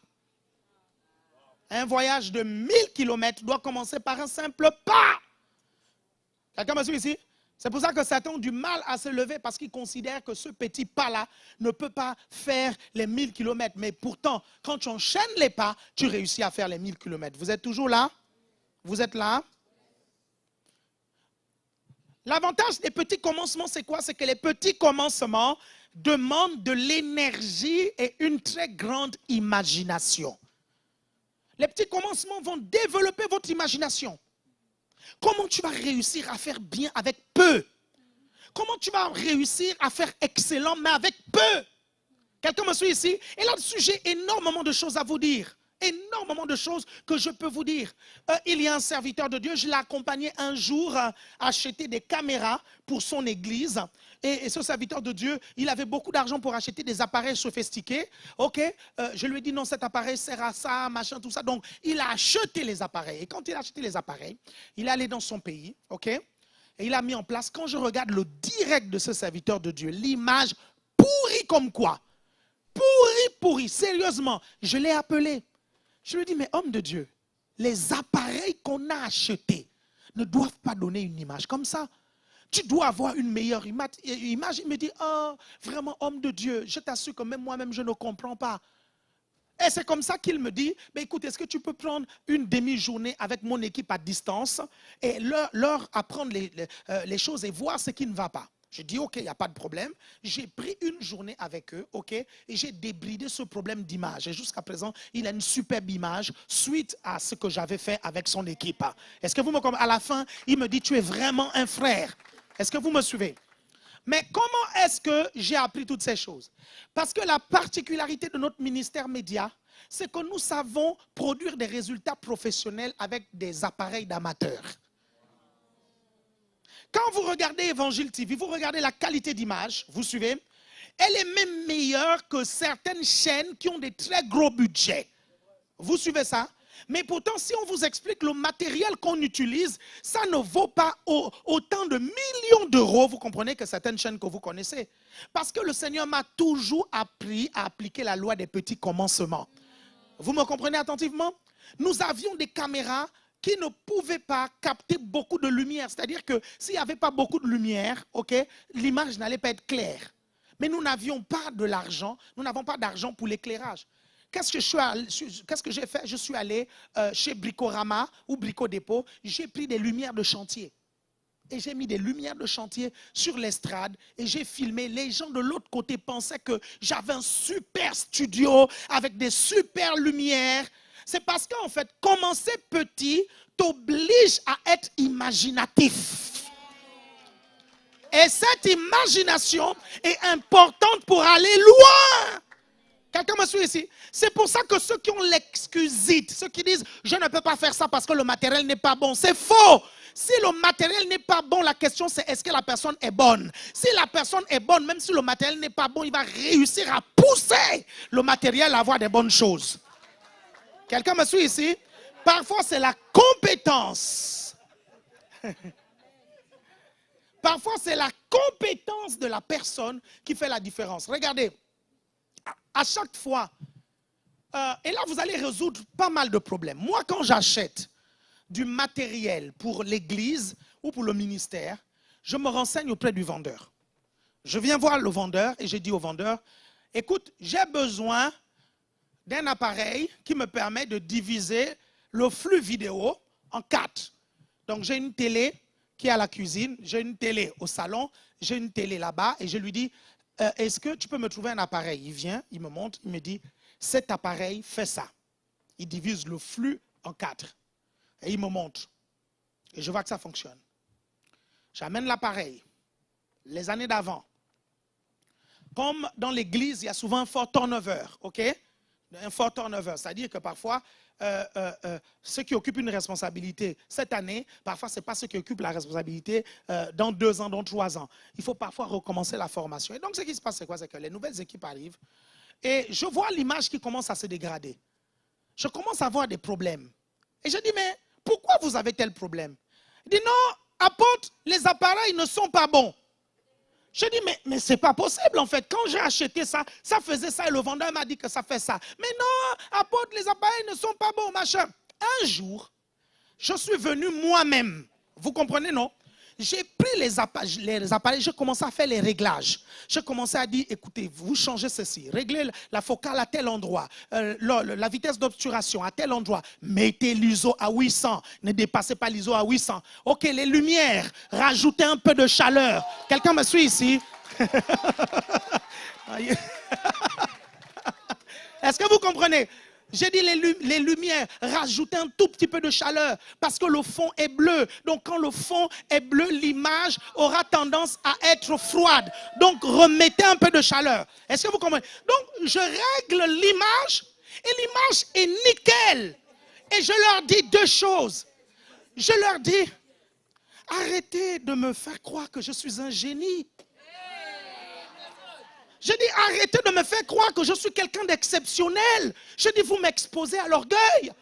Un voyage de 1000 km doit commencer par un simple pas. Quelqu'un me suit ici? C'est pour ça que Satan a du mal à se lever parce qu'il considère que ce petit pas-là ne peut pas faire les 1000 kilomètres. Mais pourtant, quand tu enchaînes les pas, tu réussis à faire les 1000 kilomètres. Vous êtes toujours là? Vous êtes là? L'avantage des petits commencements, c'est quoi? C'est que les petits commencements demandent de l'énergie et une très grande imagination. Les petits commencements vont développer votre imagination. Comment tu vas réussir à faire bien avec peu? Comment tu vas réussir à faire excellent mais avec peu? Quelqu'un me suit ici? Et là-dessus, j'ai énormément de choses à vous dire. Énormément de choses que je peux vous dire. Il y a un serviteur de Dieu, je l'ai accompagné un jour à acheter des caméras pour son église. Et ce serviteur de Dieu, il avait beaucoup d'argent pour acheter des appareils sophistiqués. Ok, je lui ai dit non, cet appareil sert à ça, machin, tout ça. Donc, il a acheté les appareils. Et quand il a acheté les appareils, il est allé dans son pays. Ok, et il a mis en place, quand je regarde le direct de ce serviteur de Dieu, l'image pourrie comme quoi. Pourri, sérieusement. Je l'ai appelé. Je lui ai dit, mais homme de Dieu, les appareils qu'on a achetés ne doivent pas donner une image comme ça. Tu dois avoir une meilleure image. Il me dit, oh, vraiment, homme de Dieu, je t'assure que même moi-même, je ne comprends pas. Et c'est comme ça qu'il me dit, ben écoute, est-ce que tu peux prendre une demi-journée avec mon équipe à distance et leur apprendre les choses et voir ce qui ne va pas. Je dis, ok, il n'y a pas de problème. J'ai pris une journée avec eux, ok, et j'ai débridé ce problème d'image. Et jusqu'à présent, il a une superbe image suite à ce que j'avais fait avec son équipe. Est-ce que vous me comprenez? À la fin, il me dit, tu es vraiment un frère. Est-ce que vous me suivez? Mais comment est-ce que j'ai appris toutes ces choses? Parce que la particularité de notre ministère média, c'est que nous savons produire des résultats professionnels avec des appareils d'amateurs. Quand vous regardez Évangile TV, vous regardez la qualité d'image, vous suivez? Elle est même meilleure que certaines chaînes qui ont des très gros budgets. Vous suivez ça? Mais pourtant, si on vous explique le matériel qu'on utilise, ça ne vaut pas autant de millions d'euros, vous comprenez, que certaines chaînes que vous connaissez. Parce que le Seigneur m'a toujours appris à appliquer la loi des petits commencements. Vous me comprenez attentivement? Nous avions des caméras qui ne pouvaient pas capter beaucoup de lumière. C'est-à-dire que s'il n'y avait pas beaucoup de lumière, okay, l'image n'allait pas être claire. Mais nous n'avions pas de l'argent, nous n'avons pas d'argent pour l'éclairage. Qu'est-ce que j'ai fait? Je suis allé chez Bricorama ou Brico Dépôt, j'ai pris des lumières de chantier. Et j'ai mis des lumières de chantier sur l'estrade et j'ai filmé. Les gens de l'autre côté pensaient que j'avais un super studio avec des super lumières. C'est parce qu'en fait, commencer petit t'oblige à être imaginatif. Et cette imagination est importante pour aller loin. Quelqu'un me suit ici? C'est pour ça que ceux qui ont l'excusite, ceux qui disent « je ne peux pas faire ça parce que le matériel n'est pas bon », c'est faux. Si le matériel n'est pas bon, la question c'est est-ce que la personne est bonne? Si la personne est bonne, même si le matériel n'est pas bon, il va réussir à pousser le matériel à avoir des bonnes choses. Quelqu'un me suit ici? Parfois, c'est la compétence. Parfois, c'est la compétence de la personne qui fait la différence. Regardez, à chaque fois, et là, vous allez résoudre pas mal de problèmes. Moi, quand j'achète du matériel pour l'église ou pour le ministère, je me renseigne auprès du vendeur. Je viens voir le vendeur et je dis au vendeur, écoute, j'ai besoin d'un appareil qui me permet de diviser le flux vidéo en 4. Donc, j'ai une télé qui est à la cuisine, j'ai une télé au salon, j'ai une télé là-bas et je lui dis, est-ce que tu peux me trouver un appareil? Il vient, il me montre, il me dit, cet appareil fait ça. Il divise le flux en 4. Et il me montre. Et je vois que ça fonctionne. J'amène l'appareil. Les années d'avant, comme dans l'église, il y a souvent un fort turnover, ok? Un fort turnover, c'est-à-dire que parfois, ceux qui occupent une responsabilité cette année, parfois, ce n'est pas ceux qui occupent la responsabilité dans 2 ans, dans 3 ans. Il faut parfois recommencer la formation. Et donc, ce qui se passe, c'est quoi? C'est que les nouvelles équipes arrivent et je vois l'image qui commence à se dégrader. Je commence à avoir des problèmes. Et je dis, mais pourquoi vous avez tel problème? Il dit, non, apôtre, les appareils ne sont pas bons. Je dis, mais c'est pas possible en fait. Quand j'ai acheté ça, ça faisait ça et le vendeur m'a dit que ça fait ça. Mais non, apôtre, les appareils ne sont pas bons, machin. Un jour, je suis venu moi-même. Vous comprenez, non? j'ai pris les appareils, j'ai commencé à faire les réglages. J'ai commencé à dire, écoutez, vous changez ceci, réglez la focale à tel endroit, la vitesse d'obturation à tel endroit, mettez l'ISO à 800, ne dépassez pas l'ISO à 800. Ok, les lumières, rajoutez un peu de chaleur. Quelqu'un me suit ici? Est-ce que vous comprenez? J'ai dit les lumières, rajoutez un tout petit peu de chaleur parce que le fond est bleu. Donc quand le fond est bleu, l'image aura tendance à être froide. Donc remettez un peu de chaleur. Est-ce que vous comprenez? Donc je règle l'image et l'image est nickel. Et je leur dis deux choses. Je leur dis, arrêtez de me faire croire que je suis un génie. Je dis, arrêtez de me faire croire que je suis quelqu'un d'exceptionnel. Je dis, vous m'exposez à l'orgueil.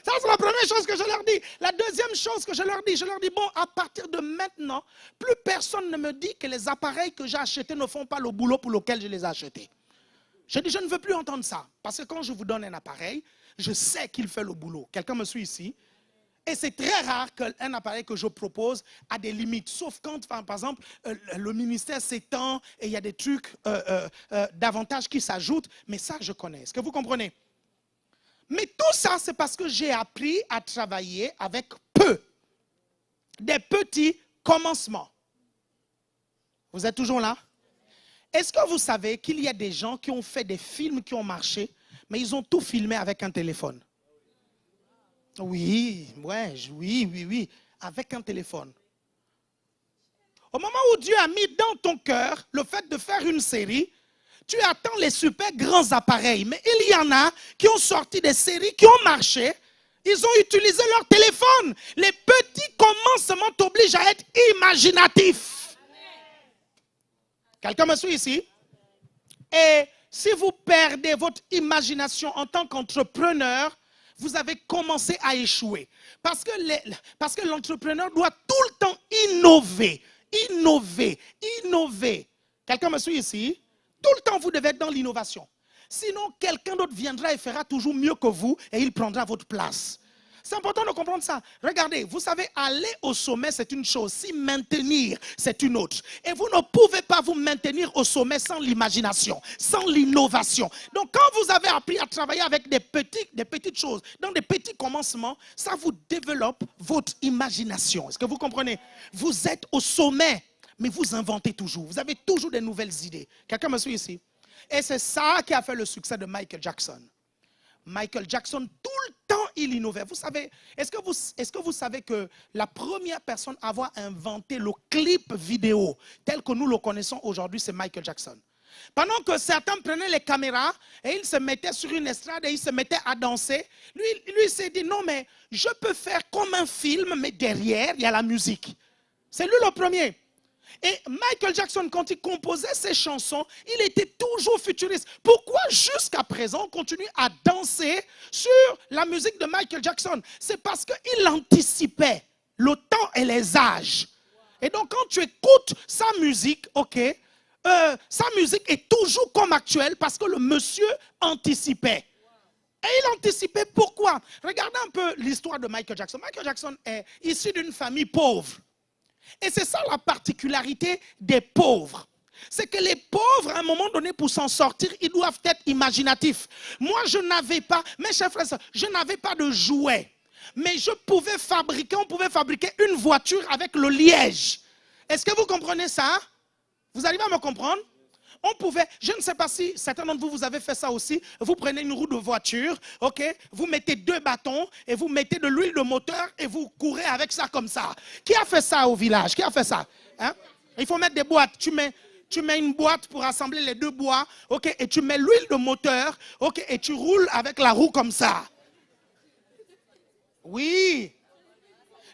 Ça, c'est la première chose que je leur dis. La deuxième chose que je leur dis, bon, à partir de maintenant, plus personne ne me dit que les appareils que j'ai achetés ne font pas le boulot pour lequel je les ai achetés. Je dis, je ne veux plus entendre ça. Parce que quand je vous donne un appareil, je sais qu'il fait le boulot. Quelqu'un me suit ici? Et c'est très rare qu'un appareil que je propose a des limites. Sauf quand, par exemple, le ministère s'étend et il y a des trucs d'avantages qui s'ajoutent. Mais ça, je connais. Est-ce que vous comprenez? Mais tout ça, c'est parce que j'ai appris à travailler avec peu. Des petits commencements. Vous êtes toujours là? Est-ce que vous savez qu'il y a des gens qui ont fait des films qui ont marché, mais ils ont tout filmé avec un téléphone? Oui, ouais, oui, avec un téléphone. Au moment où Dieu a mis dans ton cœur le fait de faire une série, tu attends les super grands appareils. Mais il y en a qui ont sorti des séries qui ont marché. Ils ont utilisé leur téléphone. Les petits commencements t'obligent à être imaginatif. Quelqu'un me suit ici? Et si vous perdez votre imagination en tant qu'entrepreneur, vous avez commencé à échouer. Parce que l'entrepreneur doit tout le temps innover. Quelqu'un me suit ici? Tout le temps, vous devez être dans l'innovation. Sinon, quelqu'un d'autre viendra et fera toujours mieux que vous et il prendra votre place. C'est important de comprendre ça. Regardez, vous savez, aller au sommet, c'est une chose. S'y maintenir, c'est une autre. Et vous ne pouvez pas vous maintenir au sommet sans l'imagination, sans l'innovation. Donc, quand vous avez appris à travailler avec des petites choses, dans des petits commencements, ça vous développe votre imagination. Est-ce que vous comprenez? Vous êtes au sommet, mais vous inventez toujours. Vous avez toujours des nouvelles idées. Quelqu'un me suit ici? Et c'est ça qui a fait le succès de Michael Jackson. Michael Jackson, tout le temps, il innovait. Vous savez, est-ce que vous savez que la première personne à avoir inventé le clip vidéo tel que nous le connaissons aujourd'hui, c'est Michael Jackson. Pendant que certains prenaient les caméras et ils se mettaient sur une estrade et ils se mettaient à danser, lui s'est dit, non mais je peux faire comme un film, mais derrière, il y a la musique. C'est lui le premier. Et Michael Jackson, quand il composait ses chansons, il était toujours futuriste. Pourquoi jusqu'à présent on continue à danser sur la musique de Michael Jackson? C'est parce qu'il anticipait le temps et les âges. Et donc quand tu écoutes sa musique, sa musique est toujours comme actuelle parce que le monsieur anticipait. Et il anticipait pourquoi? Regardez un peu l'histoire de Michael Jackson. Michael Jackson est issu d'une famille pauvre. Et c'est ça la particularité des pauvres. C'est que les pauvres, à un moment donné, pour s'en sortir, ils doivent être imaginatifs. Moi, je n'avais pas, mes chers frères, je n'avais pas de jouets. Mais on pouvait fabriquer une voiture avec le liège. Est-ce que vous comprenez ça? Vous arrivez à me comprendre? On pouvait, je ne sais pas si certains d'entre vous avez fait ça aussi, vous prenez une roue de voiture, vous mettez 2 bâtons et vous mettez de l'huile de moteur et vous courez avec ça comme ça. Qui a fait ça au village? Qui a fait ça? Hein? Il faut mettre des boîtes. Tu mets une boîte pour assembler les 2 bois, et tu mets l'huile de moteur, et tu roules avec la roue comme ça. Oui.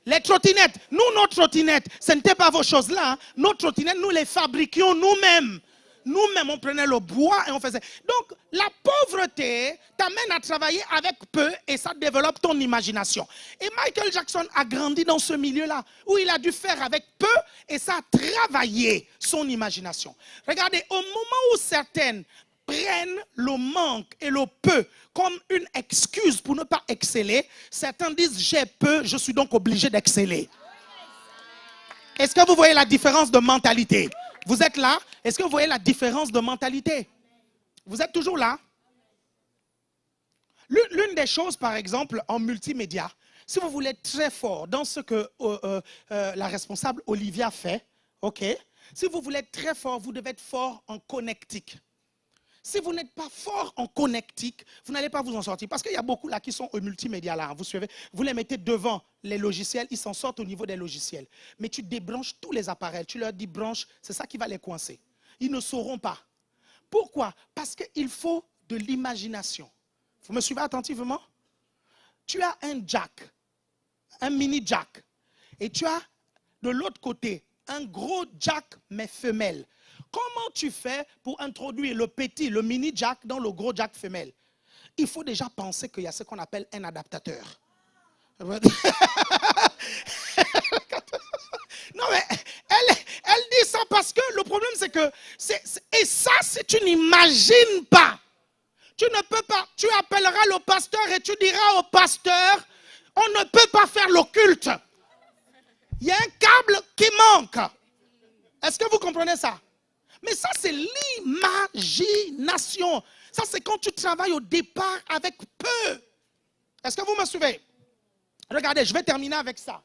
Les trottinettes, nos trottinettes, ce n'était pas vos choses-là. Hein. Nos trottinettes, nous les fabriquions nous-mêmes. Nous-mêmes, on prenait le bois et on faisait. Donc, la pauvreté t'amène à travailler avec peu et ça développe ton imagination. Et Michael Jackson a grandi dans ce milieu-là où il a dû faire avec peu et ça a travaillé son imagination. Regardez, au moment où certaines prennent le manque et le peu comme une excuse pour ne pas exceller. Certains disent j'ai peu, je suis donc obligé d'exceller. Est-ce que vous voyez la différence de mentalité? Vous êtes là? Est-ce que vous voyez la différence de mentalité? Vous êtes toujours là? L'une des choses, par exemple, en multimédia, si vous voulez être très fort dans ce que la responsable Olivia fait, ok? Si vous voulez être très fort, vous devez être fort en connectique. Si vous n'êtes pas fort en connectique, vous n'allez pas vous en sortir. Parce qu'il y a beaucoup là qui sont au multimédia là, vous suivez, vous les mettez devant les logiciels, ils s'en sortent au niveau des logiciels. Mais tu débranches tous les appareils, tu leur dis branche, c'est ça qui va les coincer. Ils ne sauront pas. Pourquoi? Parce qu'il faut de l'imagination. Vous me suivez attentivement? Tu as un jack, un mini jack, et tu as de l'autre côté un gros jack mais femelle. Comment tu fais pour introduire le petit, le mini jack dans le gros jack femelle? Il faut déjà penser qu'il y a ce qu'on appelle un adaptateur. Non mais elle dit ça parce que le problème c'est que et ça si tu n'imagines pas, tu ne peux pas, tu appelleras le pasteur et tu diras au pasteur, on ne peut pas faire le culte. Il y a un câble qui manque. Est-ce que vous comprenez ça? Mais ça, c'est l'imagination. Ça, c'est quand tu travailles au départ avec peu. Est-ce que vous me suivez? Regardez, je vais terminer avec ça.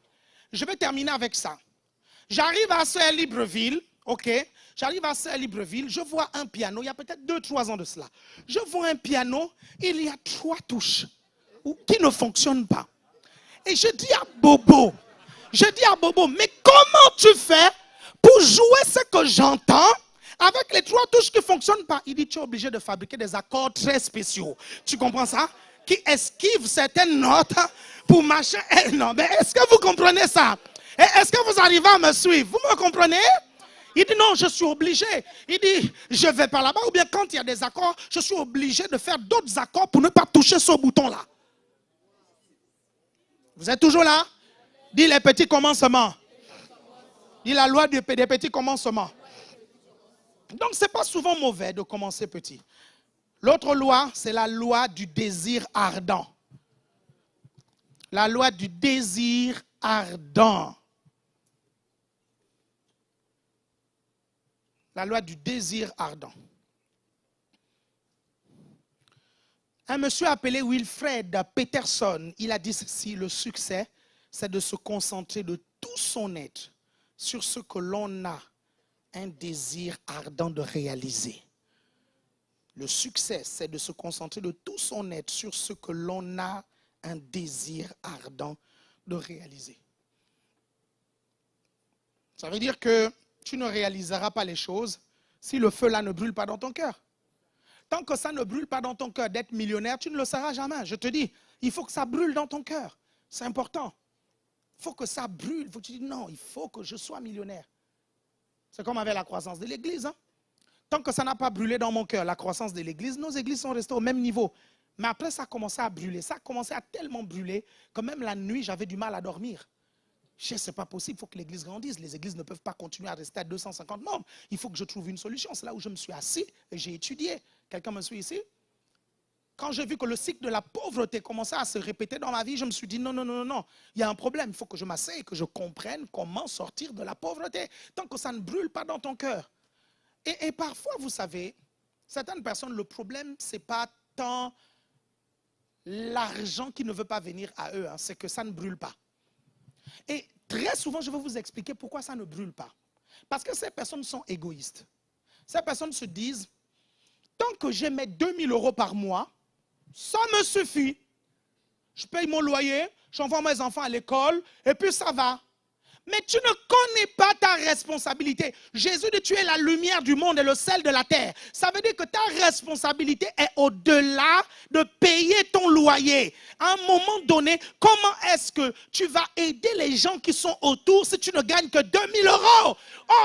J'arrive à Libreville, ok? J'arrive à Libreville, je vois un piano, il y a peut-être 2-3 ans de cela. Je vois un piano, il y a 3 touches qui ne fonctionnent pas. Et je dis à Bobo, mais comment tu fais pour jouer ce que j'entends avec les 3 touches qui ne fonctionnent pas? Il dit, tu es obligé de fabriquer des accords très spéciaux. Tu comprends ça? Qui esquivent certaines notes pour machin. Non, mais est-ce que vous comprenez ça? Est-ce que vous arrivez à me suivre? Vous me comprenez? Il dit, non, je suis obligé. Il dit, je vais par là-bas. Ou bien quand il y a des accords, je suis obligé de faire d'autres accords pour ne pas toucher ce bouton-là. Vous êtes toujours là? Dis les petits commencements. Dis la loi des petits commencements. Donc, ce n'est pas souvent mauvais de commencer petit. L'autre loi, c'est la loi du désir ardent. La loi du désir ardent. La loi du désir ardent. Un monsieur appelé Wilfred Peterson, il a dit ceci, le succès, c'est de se concentrer de tout son être sur ce que l'on a un désir ardent de réaliser. Le succès, c'est de se concentrer de tout son être sur ce que l'on a un désir ardent de réaliser. Ça veut dire que tu ne réaliseras pas les choses si le feu là ne brûle pas dans ton cœur. Tant que ça ne brûle pas dans ton cœur d'être millionnaire, tu ne le seras jamais. Je te dis, il faut que ça brûle dans ton cœur. C'est important. Il faut que ça brûle. Tu dis non, il faut que je sois millionnaire. C'est comme avec la croissance de l'église. Hein? Tant que ça n'a pas brûlé dans mon cœur, la croissance de l'église, nos églises sont restées au même niveau. Mais après, ça a commencé à brûler. Ça a commencé à tellement brûler que même la nuit, j'avais du mal à dormir. Je sais, c'est pas possible, il faut que l'église grandisse. Les églises ne peuvent pas continuer à rester à 250 membres. Il faut que je trouve une solution. C'est là où je me suis assis et j'ai étudié. Quelqu'un me suit ici? Quand j'ai vu que le cycle de la pauvreté commençait à se répéter dans ma vie, je me suis dit non, non, non, non, il y a un problème. Il faut que je m'asseye et que je comprenne comment sortir de la pauvreté. Tant que ça ne brûle pas dans ton cœur. Et parfois, vous savez, certaines personnes, le problème, ce n'est pas tant l'argent qui ne veut pas venir à eux, hein, c'est que ça ne brûle pas. Et très souvent, je vais vous expliquer pourquoi ça ne brûle pas. Parce que ces personnes sont égoïstes. Ces personnes se disent, tant que j'ai mes 2000 € par mois, ça me suffit. Je paye mon loyer, j'envoie mes enfants à l'école, et puis ça va. Mais tu ne connais pas ta responsabilité. Jésus dit, tu es la lumière du monde et le sel de la terre. Ça veut dire que ta responsabilité est au-delà de payer ton loyer. À un moment donné, comment est-ce que tu vas aider les gens qui sont autour si tu ne gagnes que 2000 €? Or,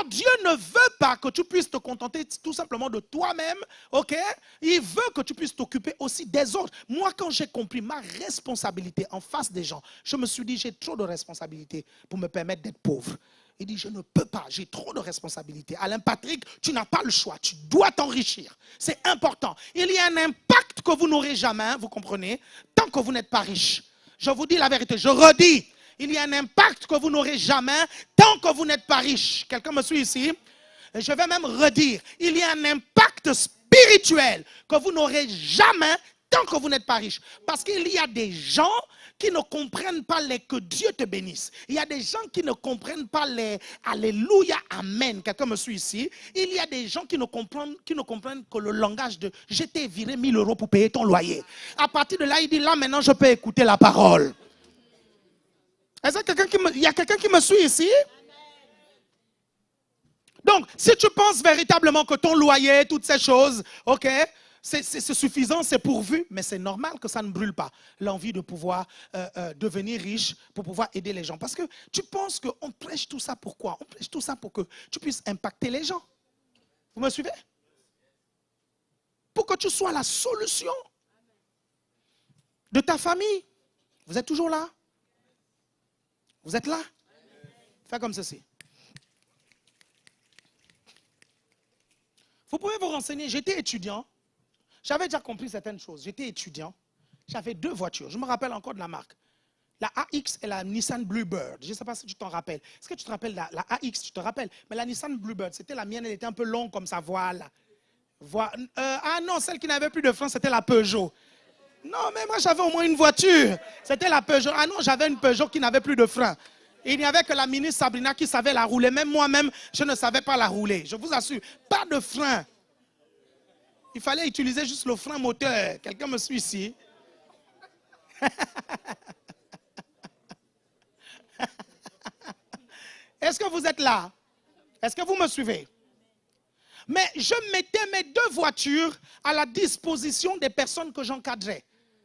Dieu ne veut pas que tu puisses te contenter tout simplement de toi-même. Ok? Il veut que tu puisses t'occuper aussi des autres. Moi, quand j'ai compris ma responsabilité en face des gens, je me suis dit, j'ai trop de responsabilités pour me permettre d'être pauvre. Il dit, je ne peux pas, j'ai trop de responsabilités. Alain Patrick, tu n'as pas le choix, tu dois t'enrichir. C'est important. Il y a un impact que vous n'aurez jamais, vous comprenez, tant que vous n'êtes pas riche. Je vous dis la vérité, je redis, il y a un impact que vous n'aurez jamais tant que vous n'êtes pas riche. Quelqu'un me suit ici? Et je vais même redire, il y a un impact spirituel que vous n'aurez jamais tant que vous n'êtes pas riche. Parce qu'il y a des gens qui ne comprennent pas les que Dieu te bénisse. Il y a des gens qui ne comprennent pas les Alléluia, Amen. Quelqu'un me suit ici? Il y a des gens qui ne comprennent que le langage de je t'ai viré 1000 euros pour payer ton loyer. À partir de là, il dit là maintenant je peux écouter la parole. Est-ce que il y a quelqu'un qui me suit ici? Donc, si tu penses véritablement que ton loyer, toutes ces choses, ok, c'est suffisant, c'est pourvu, mais c'est normal que ça ne brûle pas l'envie de pouvoir devenir riche pour pouvoir aider les gens. Parce que tu penses qu'on prêche tout ça pourquoi? On prêche tout ça pour que tu puisses impacter les gens. Vous me suivez? Pour que tu sois la solution de ta famille. Vous êtes toujours là? Vous êtes là? Fais comme ceci. Vous pouvez vous renseigner, j'étais étudiant, j'avais déjà compris certaines choses, j'étais étudiant, j'avais 2 voitures, je me rappelle encore de la marque, la AX et la Nissan Bluebird, je ne sais pas si tu t'en rappelles, est-ce que tu te rappelles la AX, tu te rappelles, mais la Nissan Bluebird, c'était la mienne, elle était un peu longue comme sa voile. Ah non, celle qui n'avait plus de frein, c'était la Peugeot. Non, mais moi j'avais au moins une voiture, c'était la Peugeot, ah non, j'avais une Peugeot qui n'avait plus de frein. Il n'y avait que la ministre Sabrina qui savait la rouler. Même moi-même, je ne savais pas la rouler. Je vous assure, pas de frein. Il fallait utiliser juste le frein moteur. Quelqu'un me suit ici? Est-ce que vous êtes là? Est-ce que vous me suivez? Mais je mettais mes 2 voitures à la disposition des personnes que j'encadrais.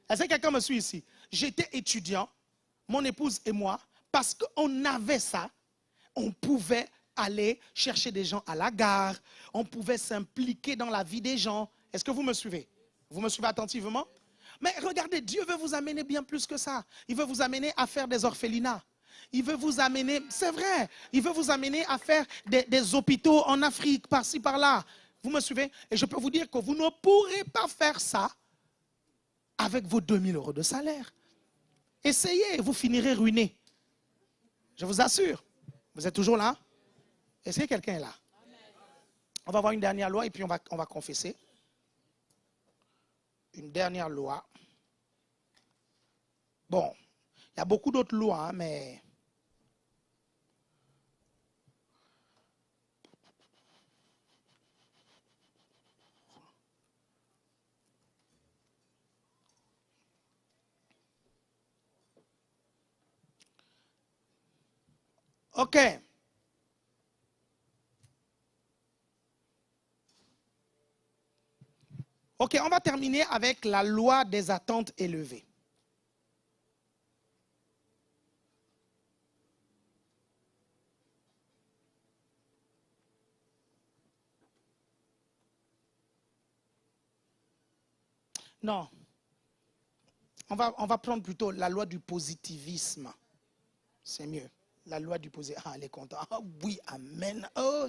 Est-ce que quelqu'un me suit ici? J'étais étudiant, mon épouse et moi. Parce qu'on avait ça, on pouvait aller chercher des gens à la gare, on pouvait s'impliquer dans la vie des gens. Est-ce que vous me suivez? Vous me suivez attentivement? Mais regardez, Dieu veut vous amener bien plus que ça. Il veut vous amener à faire des orphelinats. Il veut vous amener, c'est vrai, il veut vous amener à faire des hôpitaux en Afrique, par-ci, par-là. Vous me suivez? Et je peux vous dire que vous ne pourrez pas faire ça avec vos 2000 euros de salaire. Essayez et vous finirez ruiné. Je vous assure. Vous êtes toujours là? Est-ce que quelqu'un est là? On va voir une dernière loi et puis on va confesser. Une dernière loi. Bon, il y a beaucoup d'autres lois, hein, mais... OK. OK, on va terminer avec la loi des attentes élevées. Non. On va prendre plutôt la loi du positivisme. C'est mieux. La loi du positivisme. Ah, elle est contente. Ah, oui, amen. Oh,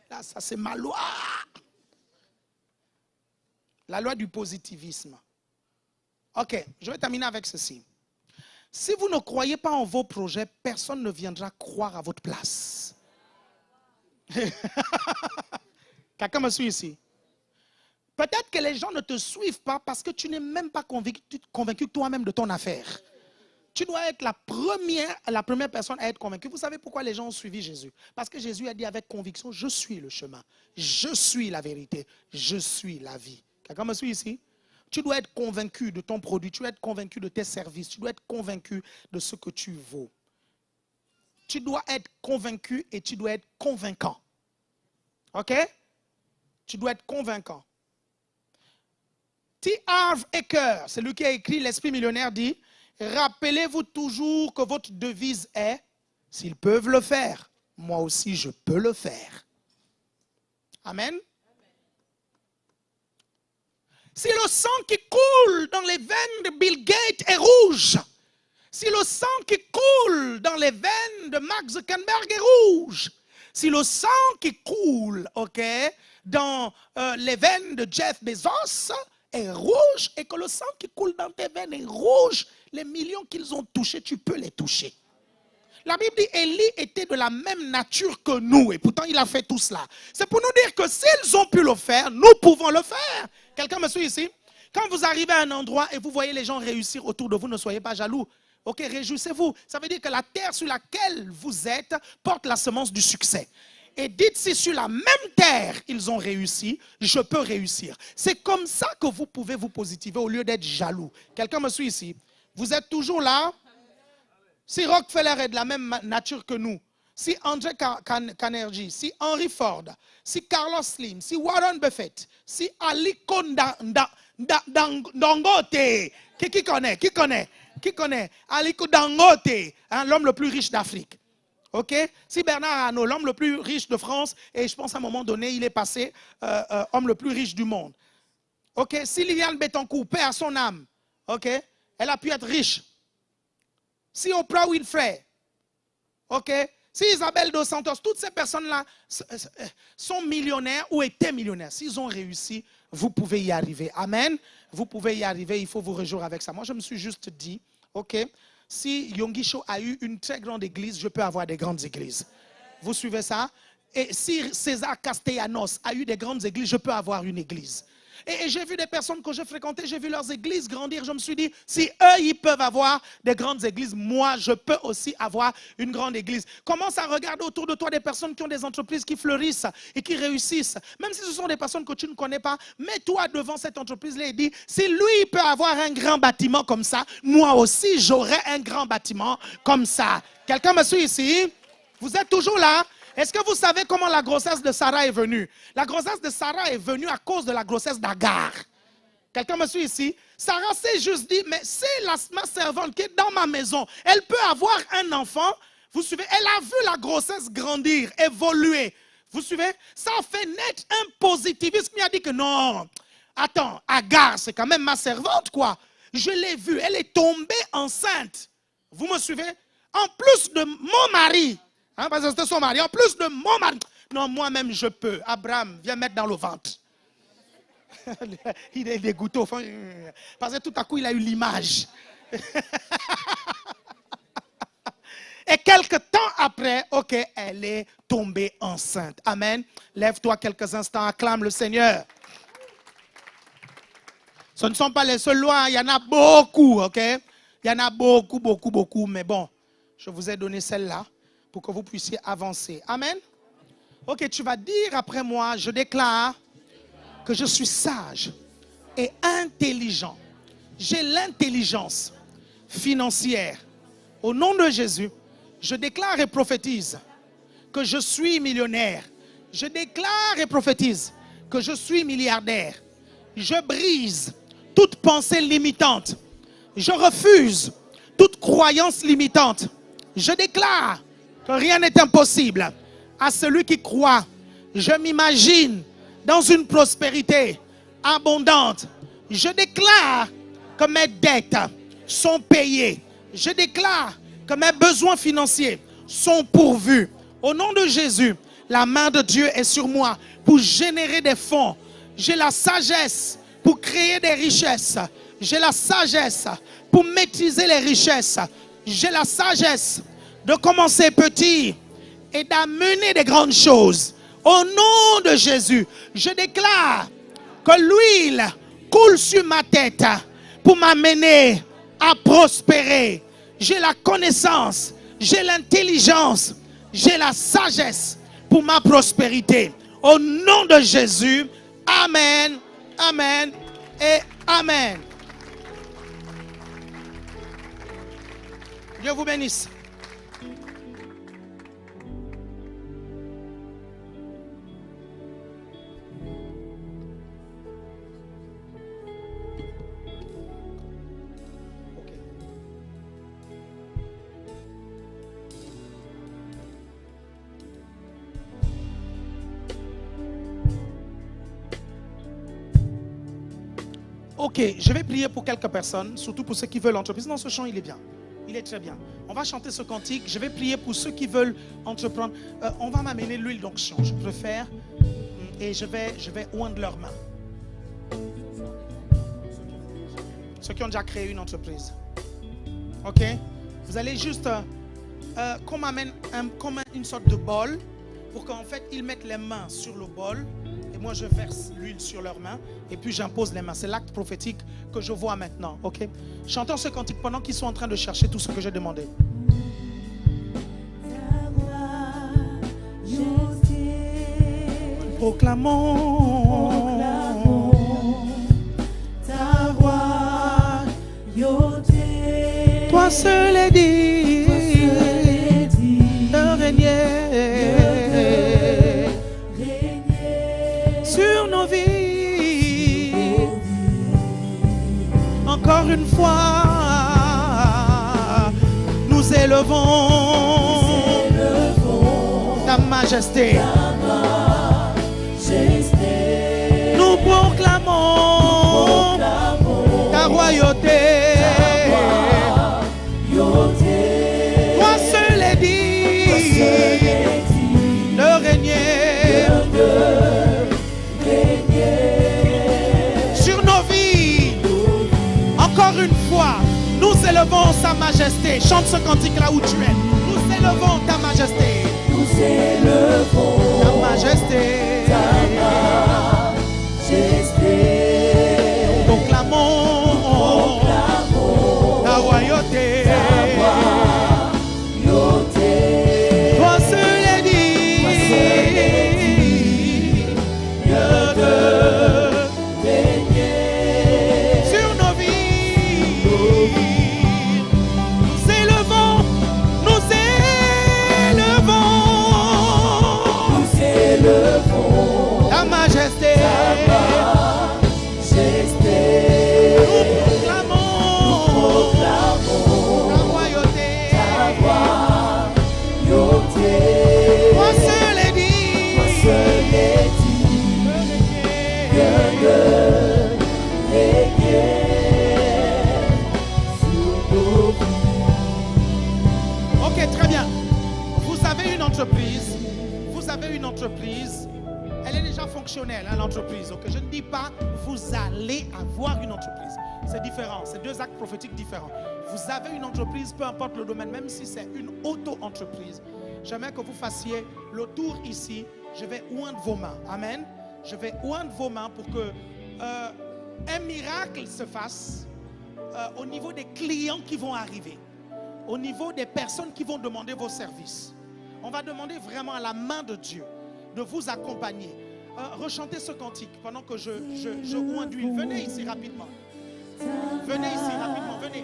là, ça c'est ma loi. La loi du positivisme. Ok, je vais terminer avec ceci. Si vous ne croyez pas en vos projets, personne ne viendra croire à votre place. Quelqu'un me suit ici? Peut-être que les gens ne te suivent pas parce que tu n'es même pas convaincu toi-même de ton affaire. Tu dois être la première personne à être convaincue. Vous savez pourquoi les gens ont suivi Jésus? Parce que Jésus a dit avec conviction, je suis le chemin, je suis la vérité, je suis la vie. Quelqu'un me suit ici? Tu dois être convaincu de ton produit, tu dois être convaincu de tes services, tu dois être convaincu de ce que tu vaux. Tu dois être convaincu et tu dois être convaincant. OK? Tu dois être convaincant. T. Harv Eker, c'est lui qui a écrit L'Esprit millionnaire, dit: rappelez-vous toujours que votre devise est: s'ils peuvent le faire, moi aussi je peux le faire. Amen. Si le sang qui coule dans les veines de Bill Gates est rouge, Si le sang qui coule dans les veines de Mark Zuckerberg est rouge, si le sang qui coule, dans les veines de Jeff Bezos est rouge, et que le sang qui coule dans tes veines est rouge, les millions qu'ils ont touchés, tu peux les toucher. La Bible dit Élie était de la même nature que nous, et pourtant il a fait tout cela. C'est pour nous dire que s'ils ont pu le faire, nous pouvons le faire. Quelqu'un me suit ici? Quand vous arrivez à un endroit et vous voyez les gens réussir autour de vous, ne soyez pas jaloux. Ok, réjouissez-vous. Ça veut dire que la terre sur laquelle vous êtes porte la semence du succès. Et dites, si sur la même terre ils ont réussi, je peux réussir. C'est comme ça que vous pouvez vous positiver au lieu d'être jaloux. Quelqu'un me suit ici? Vous êtes toujours là? Si Rockefeller est de la même nature que nous, si André Carnegie, si Henry Ford, si Carlos Slim, si Warren Buffett, si Aliko Dangote, qui connaît Aliko Dangote, l'homme le plus riche d'Afrique. Si Bernard Arnault, l'homme le plus riche de France, et je pense à un moment donné, il est passé homme le plus riche du monde. Si Liliane Bettencourt perd son âme, elle a pu être riche. Si Oprah Winfrey, si Isabelle Dos Santos, toutes ces personnes-là sont millionnaires ou étaient millionnaires. S'ils ont réussi, vous pouvez y arriver. Amen. Vous pouvez y arriver, il faut vous réjouir avec ça. Moi, je me suis juste dit, si Yongisho a eu une très grande église, je peux avoir des grandes églises. Vous suivez ça? Et si César Castellanos a eu des grandes églises, je peux avoir une église. Et j'ai vu des personnes que j'ai fréquentées, j'ai vu leurs églises grandir. Je me suis dit, si eux, ils peuvent avoir des grandes églises, moi, je peux aussi avoir une grande église. Commence à regarder autour de toi des personnes qui ont des entreprises qui fleurissent et qui réussissent. Même si ce sont des personnes que tu ne connais pas, mets-toi devant cette entreprise-là et dis, si lui, il peut avoir un grand bâtiment comme ça, moi aussi, j'aurai un grand bâtiment comme ça. Quelqu'un me suit ici? Vous êtes toujours là? Est-ce que vous savez comment la grossesse de Sarah est venue? La grossesse de Sarah est venue à cause de la grossesse d'Agar. Quelqu'un me suit ici? Sarah s'est juste dit, mais c'est ma servante qui est dans ma maison. Elle peut avoir un enfant. Vous suivez? Elle a vu la grossesse grandir, évoluer. Vous suivez? Ça a fait naître un positivisme. Il a dit que non, attends, Agar, c'est quand même ma servante, quoi. Je l'ai vue, elle est tombée enceinte. Vous me suivez? En plus de mon mari. Parce que c'était son mari. En plus de mon mari. Non, moi-même, je peux. Abraham, viens mettre dans le ventre. Il est dégoûté au fond. Parce que tout à coup, il a eu l'image. Et quelque temps après, elle est tombée enceinte. Amen. Lève-toi quelques instants, acclame le Seigneur. Ce ne sont pas les seuls lois, il y en a beaucoup, Il y en a beaucoup. Mais bon, je vous ai donné celle-là pour que vous puissiez avancer. Amen. Tu vas dire après moi, je déclare que je suis sage et intelligent. J'ai l'intelligence financière. Au nom de Jésus, je déclare et prophétise que je suis millionnaire. Je déclare et prophétise que je suis milliardaire. Je brise toute pensée limitante. Je refuse toute croyance limitante. Je déclare que rien n'est impossible à celui qui croit. Je m'imagine dans une prospérité abondante. Je déclare que mes dettes sont payées. Je déclare que mes besoins financiers sont pourvus. Au nom de Jésus, la main de Dieu est sur moi pour générer des fonds. J'ai la sagesse pour créer des richesses. J'ai la sagesse pour maîtriser les richesses. J'ai la sagesse de commencer petit et d'amener des grandes choses. Au nom de Jésus, je déclare que l'huile coule sur ma tête pour m'amener à prospérer. J'ai la connaissance, j'ai l'intelligence, j'ai la sagesse pour ma prospérité. Au nom de Jésus, amen, amen et amen. Dieu vous bénisse. Ok, je vais prier pour quelques personnes, surtout pour ceux qui veulent l'entreprise. Non, ce chant, il est bien. Il est très bien. On va chanter ce cantique. Je vais prier pour ceux qui veulent entreprendre. On va m'amener l'huile d'onction, je préfère. Et je vais oindre leurs mains. Ceux qui ont déjà créé une entreprise. Ok? Vous allez juste qu'on m'amène comme une sorte de bol pour qu'en fait ils mettent les mains sur le bol et moi je verse l'huile sur leurs mains et puis j'impose les mains. C'est l'acte prophétique que je vois maintenant. Ok? Chantons ce cantique pendant qu'ils sont en train de chercher tout ce que j'ai demandé. Proclamons ta royauté. Toi seul est dit de régner sur nos vies. Encore une fois, nous élevons ta majesté. Nous proclamons ta royauté. Toi seul est dit de régner sur nos vies. Encore une fois, nous élevons sa majesté. Chante ce cantique là où tu es. Nous élevons ta majesté. Nous élevons ta majesté. Proclamons ta royauté. Toi seul est dit de régner sur nos vies. Nous élevons ta majesté. Ok, très bien. Vous avez une entreprise. Elle est déjà fonctionnelle, hein, l'entreprise. Okay? Je ne dis pas vous allez avoir une entreprise. C'est différent. C'est deux actes prophétiques différents. Vous avez une entreprise, peu importe le domaine, même si c'est une auto-entreprise. J'aimerais que vous fassiez le tour ici. Je vais oindre vos mains. Amen. Je vais oindre vos mains pour que un miracle se fasse au niveau des clients qui vont arriver, au niveau des personnes qui vont demander vos services. On va demander vraiment à la main de Dieu de vous accompagner. Rechantez ce cantique pendant que je oins d'huile. Venez ici rapidement. Venez ici rapidement. Venez.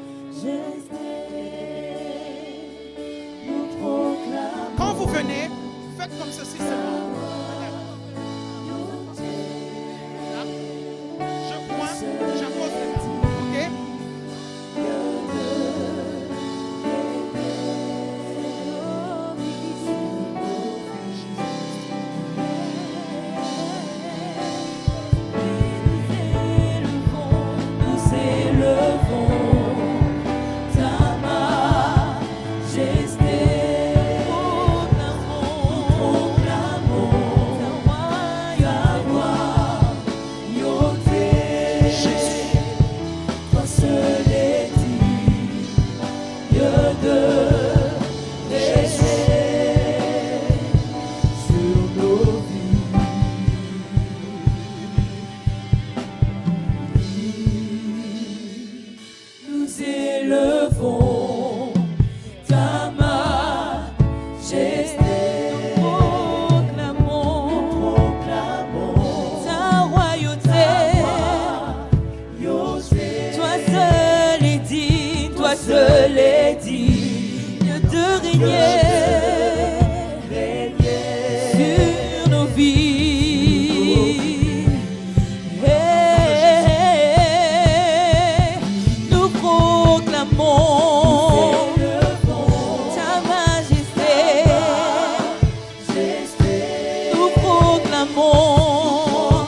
Quand vous venez, faites comme ceci seulement. Je pointe, j'impose les mains. Ok? Seul est digne de régner sur nos vies. Nous proclamons ta majesté. Nous proclamons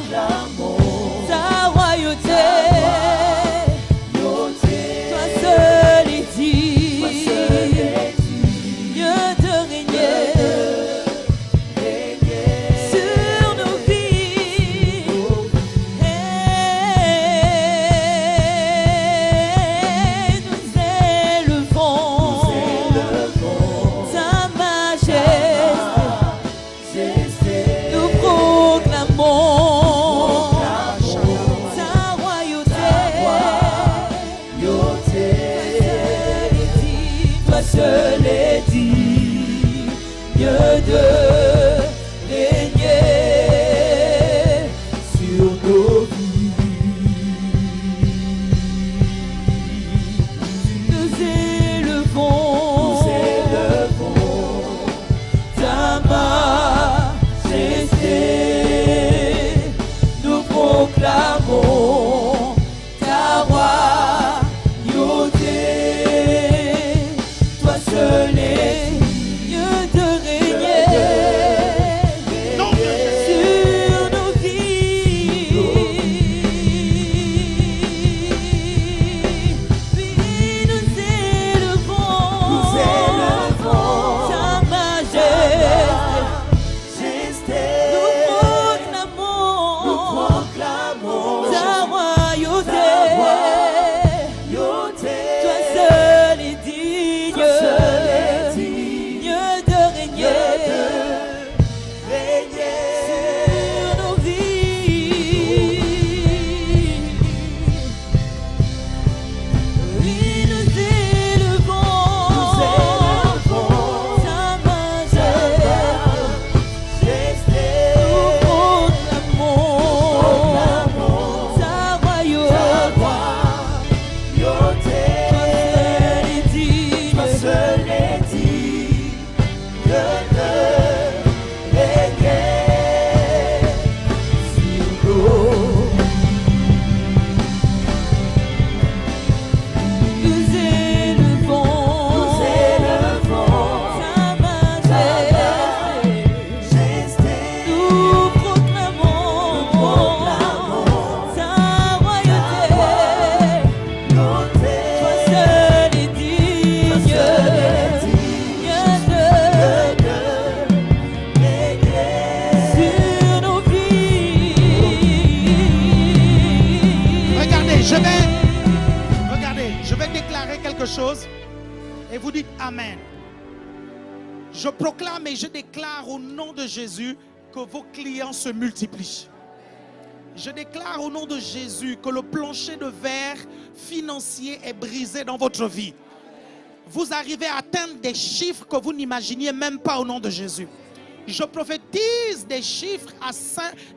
ta royauté. Toi seul est dit. chose et vous dites Amen. Je proclame et je déclare au nom de Jésus que vos clients se multiplient. Je déclare au nom de Jésus que le plancher de verre financier est brisé dans votre vie. Vous arrivez à atteindre des chiffres que vous n'imaginiez même pas au nom de Jésus. Je prophétise des chiffres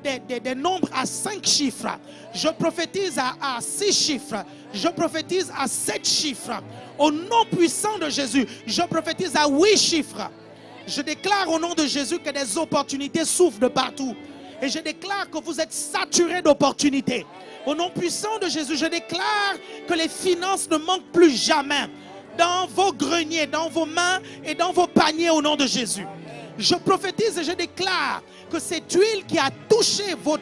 des nombres à 5 chiffres. Je prophétise à 6 chiffres. Je prophétise à 7 chiffres. Au nom puissant de Jésus, je prophétise à 8 chiffres. Je déclare au nom de Jésus que des opportunités s'ouvrent de partout. Et je déclare que vous êtes saturés d'opportunités. Au nom puissant de Jésus, je déclare que les finances ne manquent plus jamais dans vos greniers, dans vos mains et dans vos paniers au nom de Jésus. Je prophétise et je déclare que cette huile qui a touché vos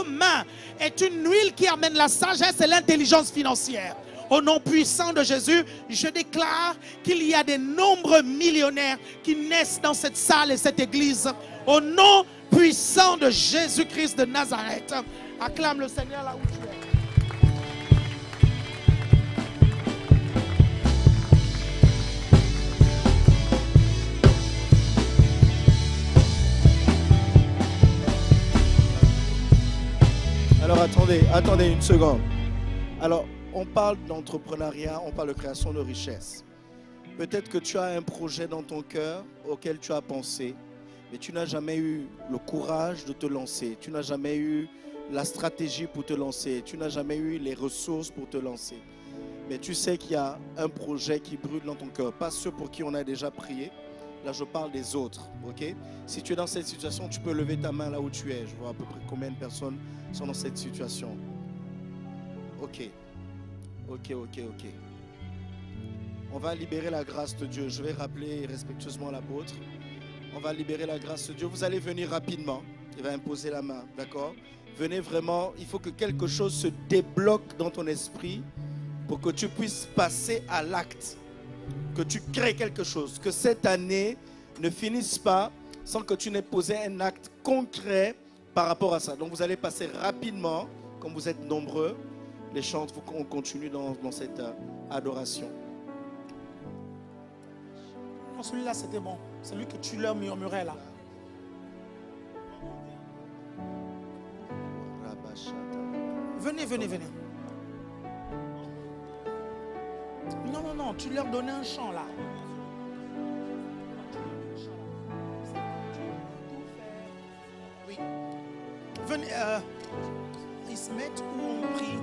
mains est une huile qui amène la sagesse et l'intelligence financière. Au nom puissant de Jésus, je déclare qu'il y a des nombreux millionnaires qui naissent dans cette salle et cette église. Au nom puissant de Jésus-Christ de Nazareth. Acclame le Seigneur là où tu es. Alors attendez une seconde. Alors, on parle d'entrepreneuriat, on parle de création de richesse. Peut-être que tu as un projet dans ton cœur auquel tu as pensé, mais tu n'as jamais eu le courage de te lancer. Tu n'as jamais eu la stratégie pour te lancer. Tu n'as jamais eu les ressources pour te lancer. Mais tu sais qu'il y a un projet qui brûle dans ton cœur. Pas ceux pour qui on a déjà prié. Là, je parle des autres. Ok? Si tu es dans cette situation, tu peux lever ta main là où tu es. Je vois à peu près combien de personnes sont dans cette situation. Ok. On va libérer la grâce de Dieu. Je vais rappeler respectueusement l'apôtre. On va libérer la grâce de Dieu. Vous allez venir rapidement. Il va imposer la main. D'accord? Venez vraiment. Il faut que quelque chose se débloque dans ton esprit pour que tu puisses passer à l'acte. Que tu crées quelque chose. Que cette année ne finisse pas sans que tu n'aies posé un acte concret par rapport à ça. Donc vous allez passer rapidement, comme vous êtes nombreux. Les chants, on continue dans cette adoration. Non, celui-là c'était bon. Celui que tu leur murmurais là. Venez. Non, tu leur donnais un chant là. Oui. Venez, ils se mettent où on prie.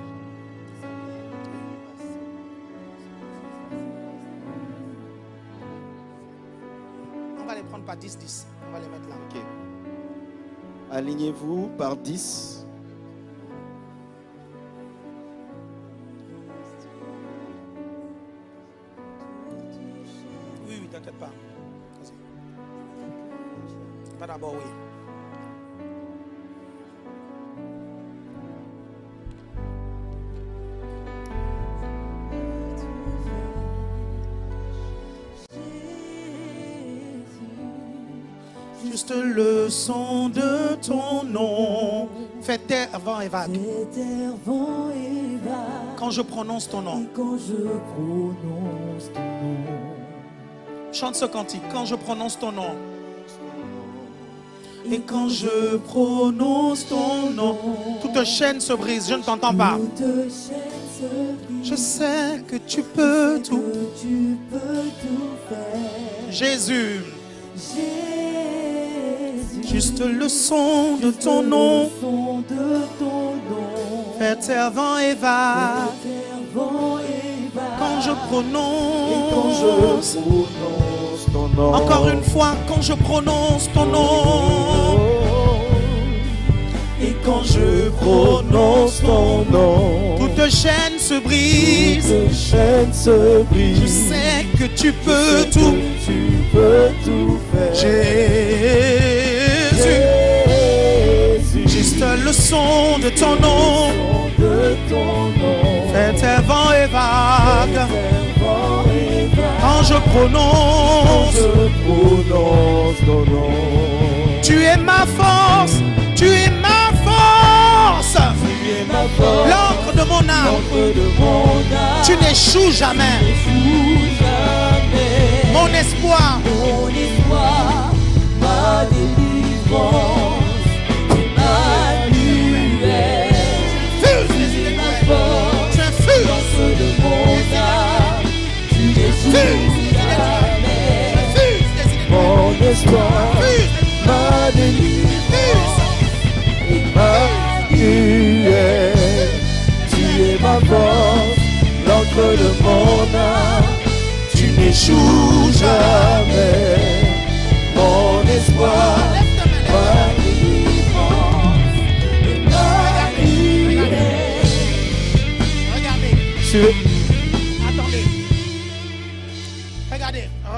On va les prendre par 10-10. On va les mettre là. Ok. Alignez-vous par 10. Oui, t'inquiète pas. Vas-y. Pas d'abord, oui. Juste le son de ton nom. Fais terre, vent et vague. Quand je prononce ton nom. Chante ce cantique. Quand je prononce ton nom. Et quand je prononce ton nom. Toute chaîne se brise. Je ne t'entends pas. Je sais que tu peux tout. Jésus. Juste le son de ton nom. Fais terre, vent et vague. Quand je prononce ton nom. Encore une fois, quand je prononce ton nom. Et quand je prononce ton nom, toute chaîne se brise. Je sais que tu peux tout. Jésus, juste le son de ton nom. Fais tes vents et vagues. Quand je prononce ton nom. Tu es ma force. Tu es ma force. L'encre de mon âme. Tu n'échoues jamais. espoir, mon espoir, ma délivrance, Emmanuel. fuse les Tu es idées ma nouvelles. force, Tu infuses, l'encre de mon âme, tu n'échoues jamais. fuse les idées nouvelles. Mon espoir, Fuse, ma délivrance, Emmanuel. Tu es ma force, l'encre de mon âme. Tu n'échoues jamais. Mon espoir, ma délivrance, Emmanuel. regardez. Suivez. Attendez.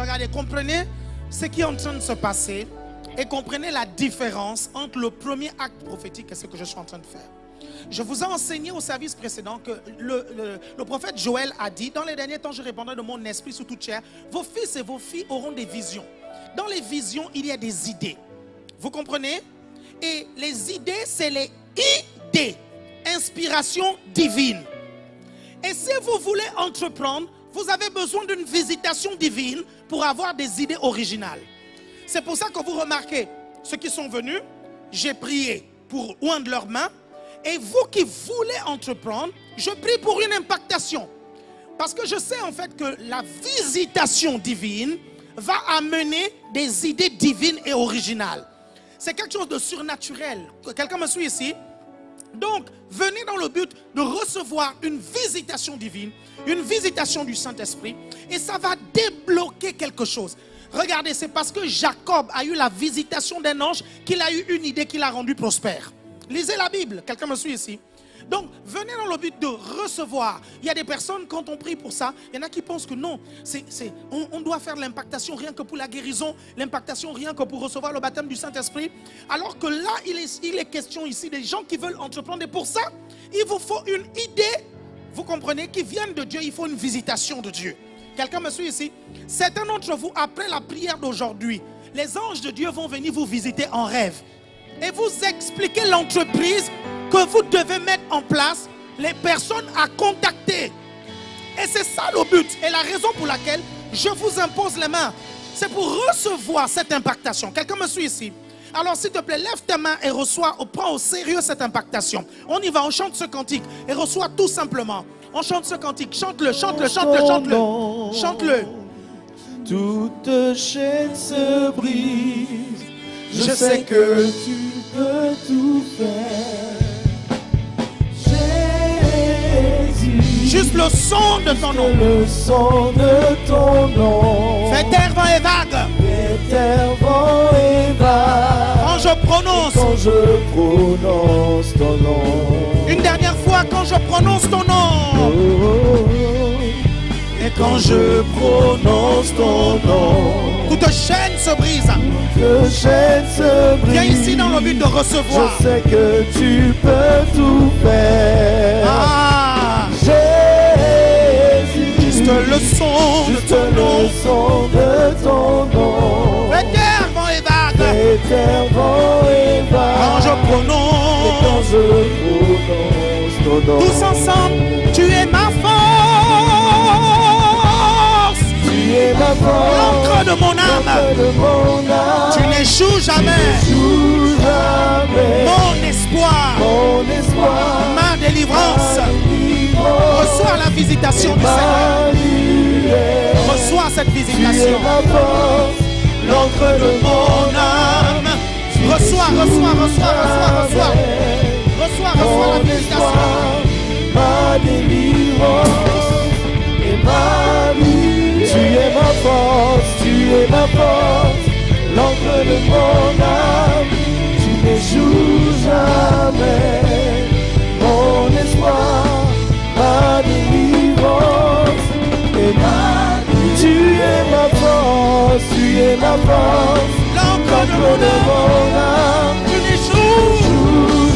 Regardez, comprenez ce qui est en train de se passer et comprenez la différence entre le premier acte prophétique et ce que je suis en train de faire. Je vous ai enseigné au service précédent que le prophète Joël a dit: dans les derniers temps, je répandrai de mon esprit sur toute chair. Vos fils et vos filles auront des visions. Dans les visions, il y a des idées. Vous comprenez? Et les idées, c'est les idées. Inspiration divine. Et si vous voulez entreprendre, vous avez besoin d'une visitation divine pour avoir des idées originales. C'est pour ça que vous remarquez, ceux qui sont venus, j'ai prié pour oindre leurs mains. Et vous qui voulez entreprendre, je prie pour une impactation. Parce que je sais en fait que la visitation divine va amener des idées divines et originales. C'est quelque chose de surnaturel. Quelqu'un me suit ici? Donc, venez dans le but de recevoir une visitation divine, une visitation du Saint-Esprit, et ça va débloquer quelque chose. Regardez, c'est parce que Jacob a eu la visitation d'un ange qu'il a eu une idée qui l'a rendu prospère. Lisez la Bible, quelqu'un me suit ici? Donc, venez dans le but de recevoir. Il y a des personnes, quand on prie pour ça, il y en a qui pensent que non, on doit faire l'impactation rien que pour la guérison, l'impactation rien que pour recevoir le baptême du Saint-Esprit. Alors que là, il est question ici des gens qui veulent entreprendre. Et pour ça, il vous faut une idée, vous comprenez, qui vienne de Dieu. Il faut une visitation de Dieu. Quelqu'un me suit ici? Certains d'entre vous, après la prière d'aujourd'hui, les anges de Dieu vont venir vous visiter en rêve et vous expliquer l'entreprise que vous devez mettre en place, les personnes à contacter. Et c'est ça le but et la raison pour laquelle je vous impose les mains. C'est pour recevoir cette impactation. Quelqu'un me suit ici? Alors s'il te plaît, lève tes mains et prends au sérieux cette impactation. On y va, on chante ce cantique et reçois tout simplement. On chante ce cantique, chante-le, chante-le, chante-le, chante-le. Chante-le. Toute chaîne se brise. Je sais que tu peux tout faire. Jésus. Juste le son de ton nom. Le son de ton nom. Fais terre, vent et vague. Fais terre, vent et vague. Quand je prononce. Quand je prononce ton nom. Une dernière fois, quand je prononce ton nom. Oh, oh, oh. Et quand je prononce ton nom, toute chaîne se brise. toute chaîne se brise. Viens ici dans le but de recevoir. Je sais que tu peux tout faire. Ah, Jésus. juste le son de Juste ton le nom. son de ton nom. Terre, vent et vague. Terre, vent et vague. Quand je Et quand prononce. je prononce ton nom. Tous ensemble, tu es ma force. Tu es ma force. L'encre de mon âme. L'encre de mon âme. Tu n'échoues jamais. Tu n'échoues jamais. Mon espoir. Mon espoir. Ma délivrance. Ma délivrance. Reçois la visitation du Seigneur. Emmanuel. Reçois cette Tu es visitation. ma force. L'encre de mon âme. Reçois, reçois, reçois, reçois, reçois. Reçois, reçois la Mon visitation. espoir, ma délivrance. Emmanuel. Tu es ma force, tu es ma force. L'encre de mon âme. Tu n'échoues jamais. Mon espoir, ma délivrance. Emmanuel. Tu es ma force, tu es ma force. L'encre de mon âme. Tu n'échoues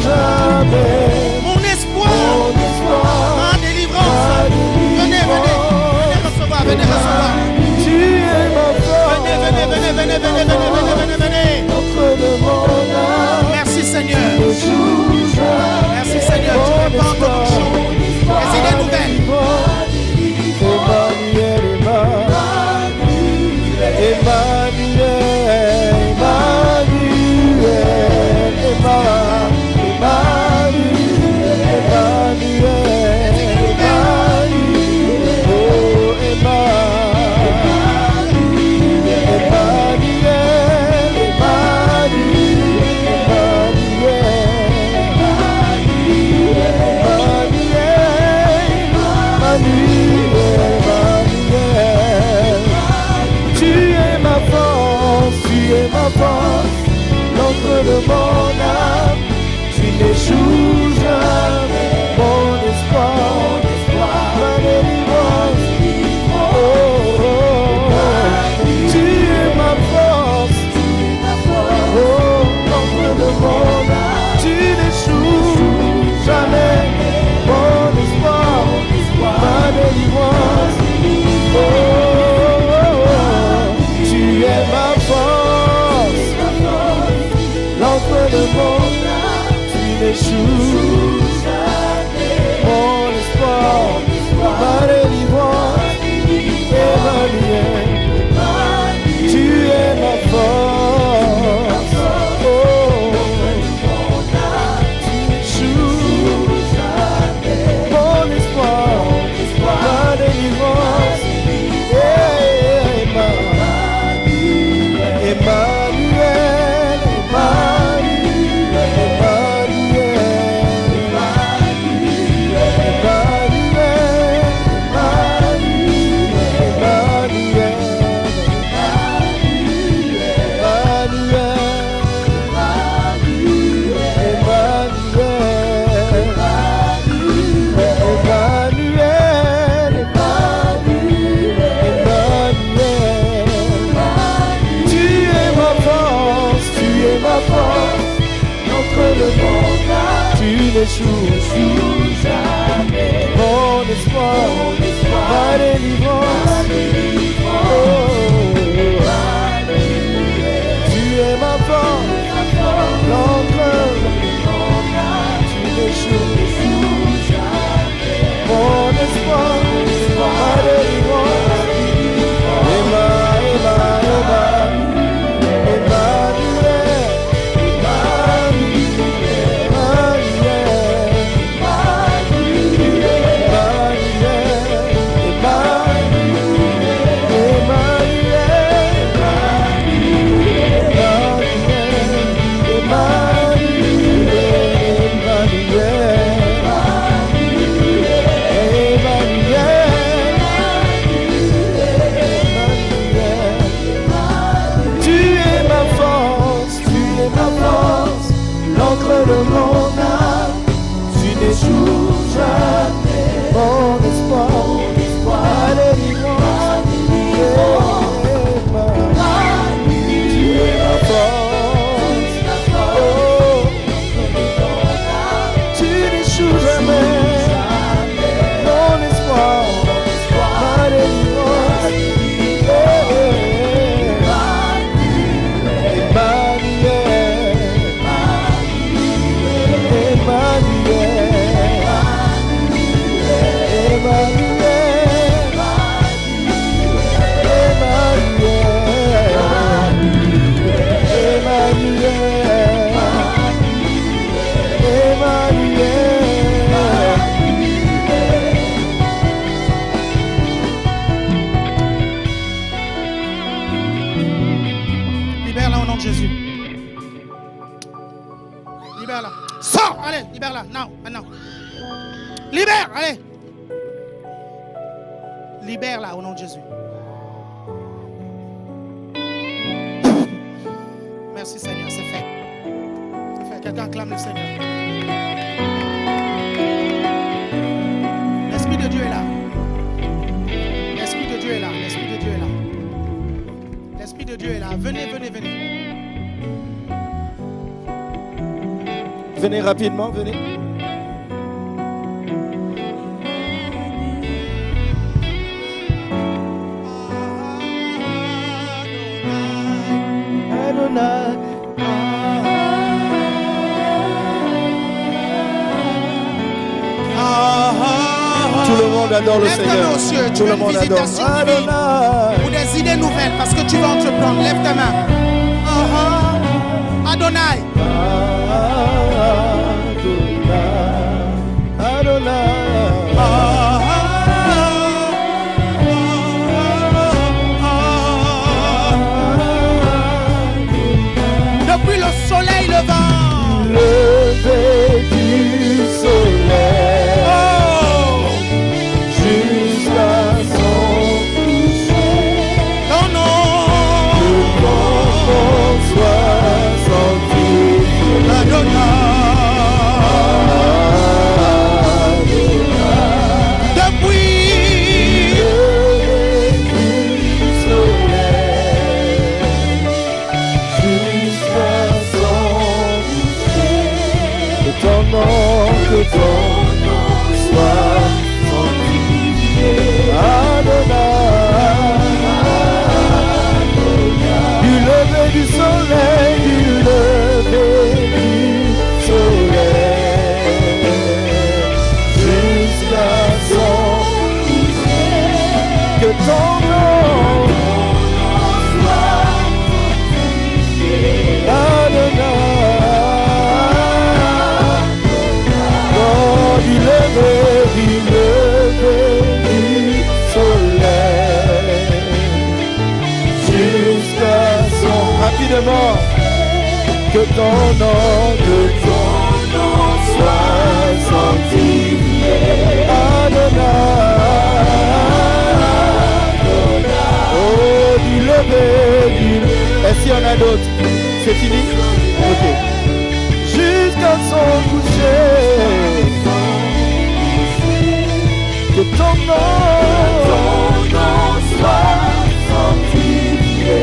Jamais. mon espoir. Mon espoir, Ma délivrance. Venez, venez. Venez recevoir, venez recevoir. tu es ma force. Venez, venez, venez, venez, venez, venez, venez, venez, venez. L'encre de mon âme. Merci Seigneur. N'échoue jamais. Merci Seigneur. Tu répands en connexion. Les idées nouvelles. Emmanuel, n'échoues jamais. Mon espoir, ma délivrance. Tu es ma force, l'encre. Tu n'échoues jamais. Mon espoir, ma délivrance. Libère-la au nom de Jésus. Libère-la. Sors, allez, libère-la. Now, maintenant. Libère, allez. Libère-la au nom de Jésus. Merci Seigneur, c'est fait. C'est fait. Quelqu'un acclame le Seigneur. L'Esprit de Dieu est là. L'Esprit de Dieu est là. L'Esprit de Dieu est là. L'Esprit de Dieu est là. Venez, venez, venez. Venez rapidement, venez. Adonai. Tout le monde adore le Lève ta main Seigneur. aux cieux. Tu Tout veux le une monde adore. visitation divine Adonai. ou des idées nouvelles parce que tu vas entreprendre. Lève ta main. Adonai. Depuis le soleil levant. Lever du soleil jusqu'à son coucher. Non, non. Ton nom soit sanctifié. Adonai. Depuis du soleil jusqu'à son coucher. Que ton nom soit sanctifié. Adonai. Du lever du soleil, du lever du soleil jusqu'à son coucher. Que ton nom soit sanctifié. Adonai. Oh, du lever du soleil jusqu'à son. Rapidement. Que ton nom soit sanctifié. Adonai. Oh, du lever. Est-ce qu'il y en a d'autres? C'est fini? Ok. Jusqu'à son coucher. Que ton nom soit sanctifié.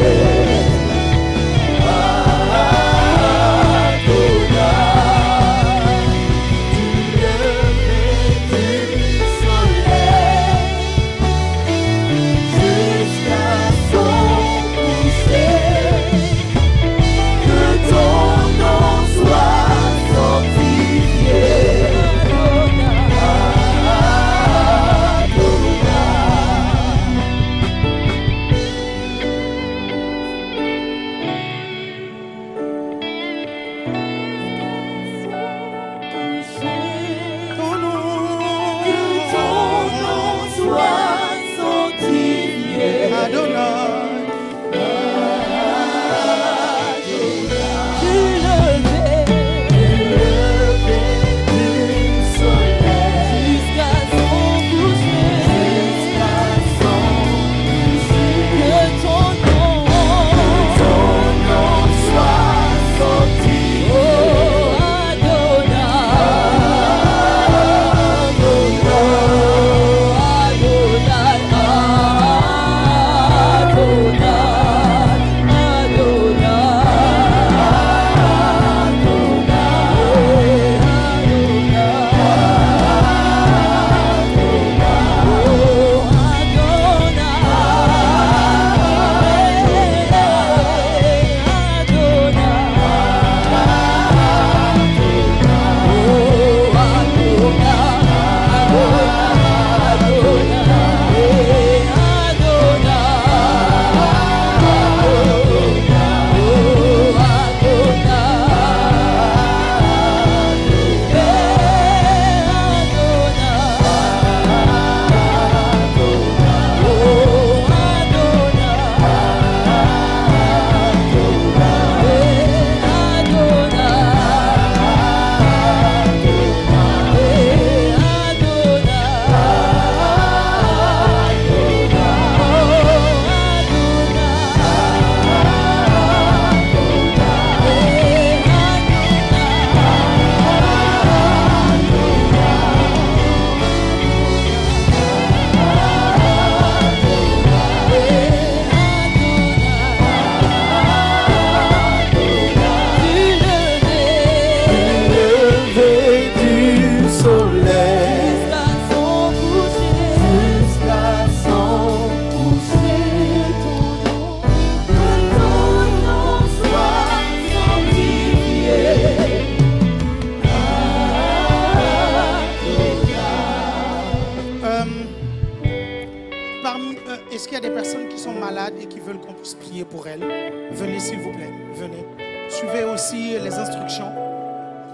personnes qui sont malades et qui veulent qu'on puisse prier pour elles, venez s'il vous plaît, venez. Suivez aussi les instructions.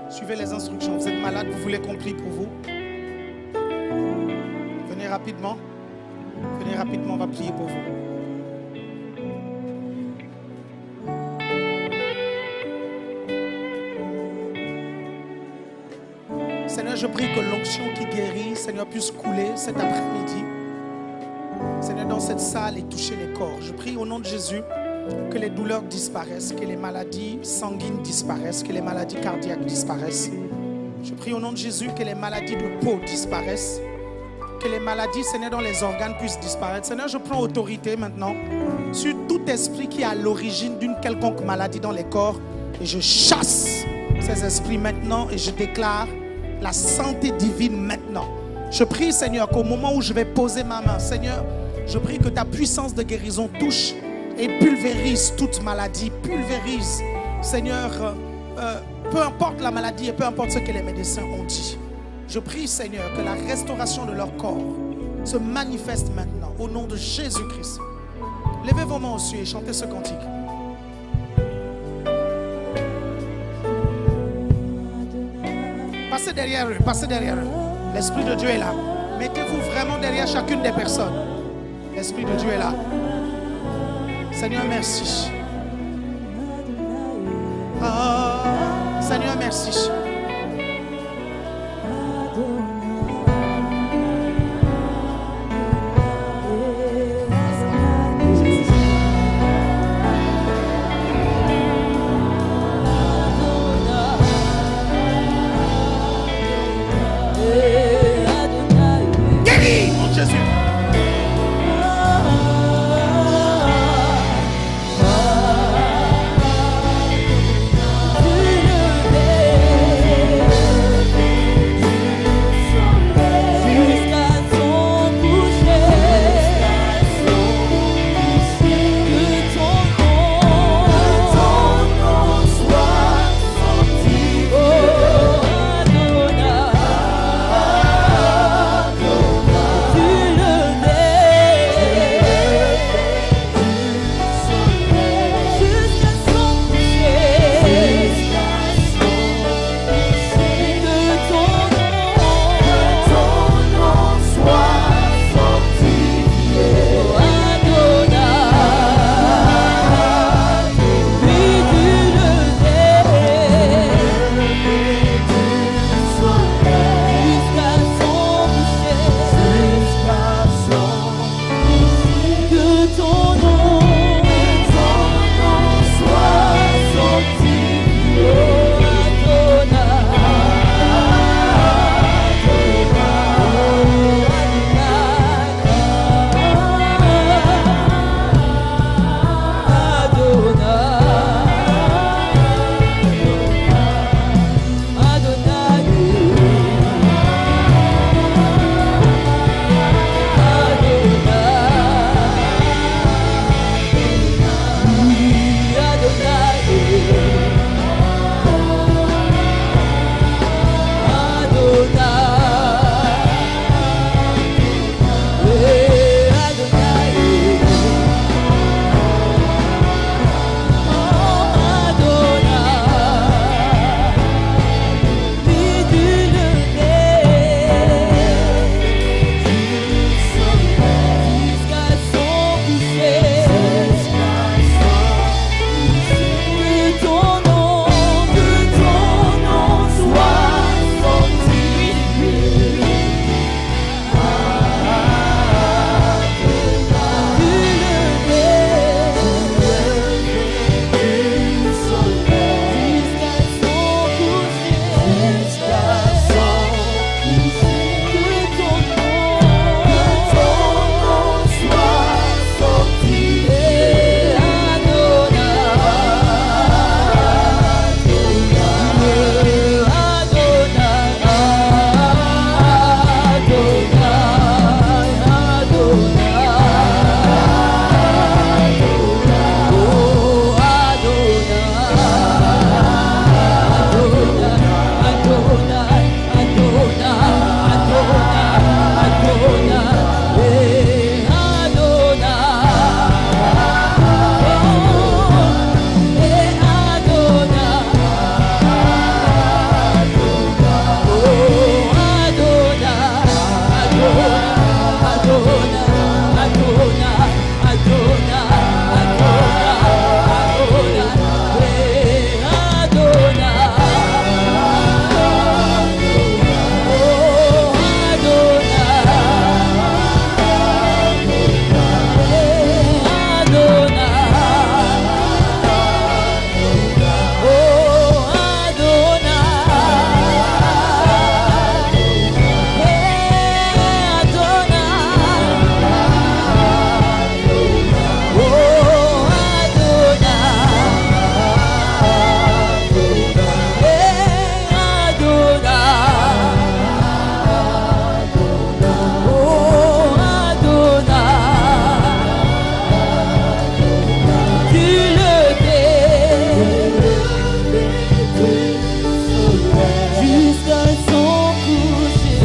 Suivez les instructions. Vous êtes malade, vous voulez qu'on prie pour vous. Venez rapidement. Venez rapidement, on va prier pour vous. Seigneur, je prie que l'onction qui guérit, Seigneur, puisse couler cet après-midi. Seigneur, dans cette salle et toucher les corps. Je prie au nom de Jésus que les douleurs disparaissent, que les maladies sanguines disparaissent, que les maladies cardiaques disparaissent. Je prie au nom de Jésus que les maladies de peau disparaissent, que les maladies, Seigneur, dans les organes puissent disparaître. Seigneur, je prends autorité maintenant sur tout esprit qui est à l'origine d'une quelconque maladie dans les corps et je chasse ces esprits maintenant et je déclare la santé divine maintenant. Je prie, Seigneur, qu'au moment où je vais poser ma main, Seigneur, je prie que ta puissance de guérison touche et pulvérise toute maladie, pulvérise, Seigneur, peu importe la maladie et peu importe ce que les médecins ont dit. Je prie, Seigneur, que la restauration de leur corps se manifeste maintenant au nom de Jésus-Christ. Levez vos mains aux cieux et chantez ce cantique. Passez derrière eux, passez derrière eux. L'Esprit de Dieu est là. Mettez-vous vraiment derrière chacune des personnes. L'Esprit de Dieu est là. Seigneur, merci. Oh, Seigneur, merci. Guéris, mon Jésus. Tu le fais.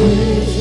Jésus.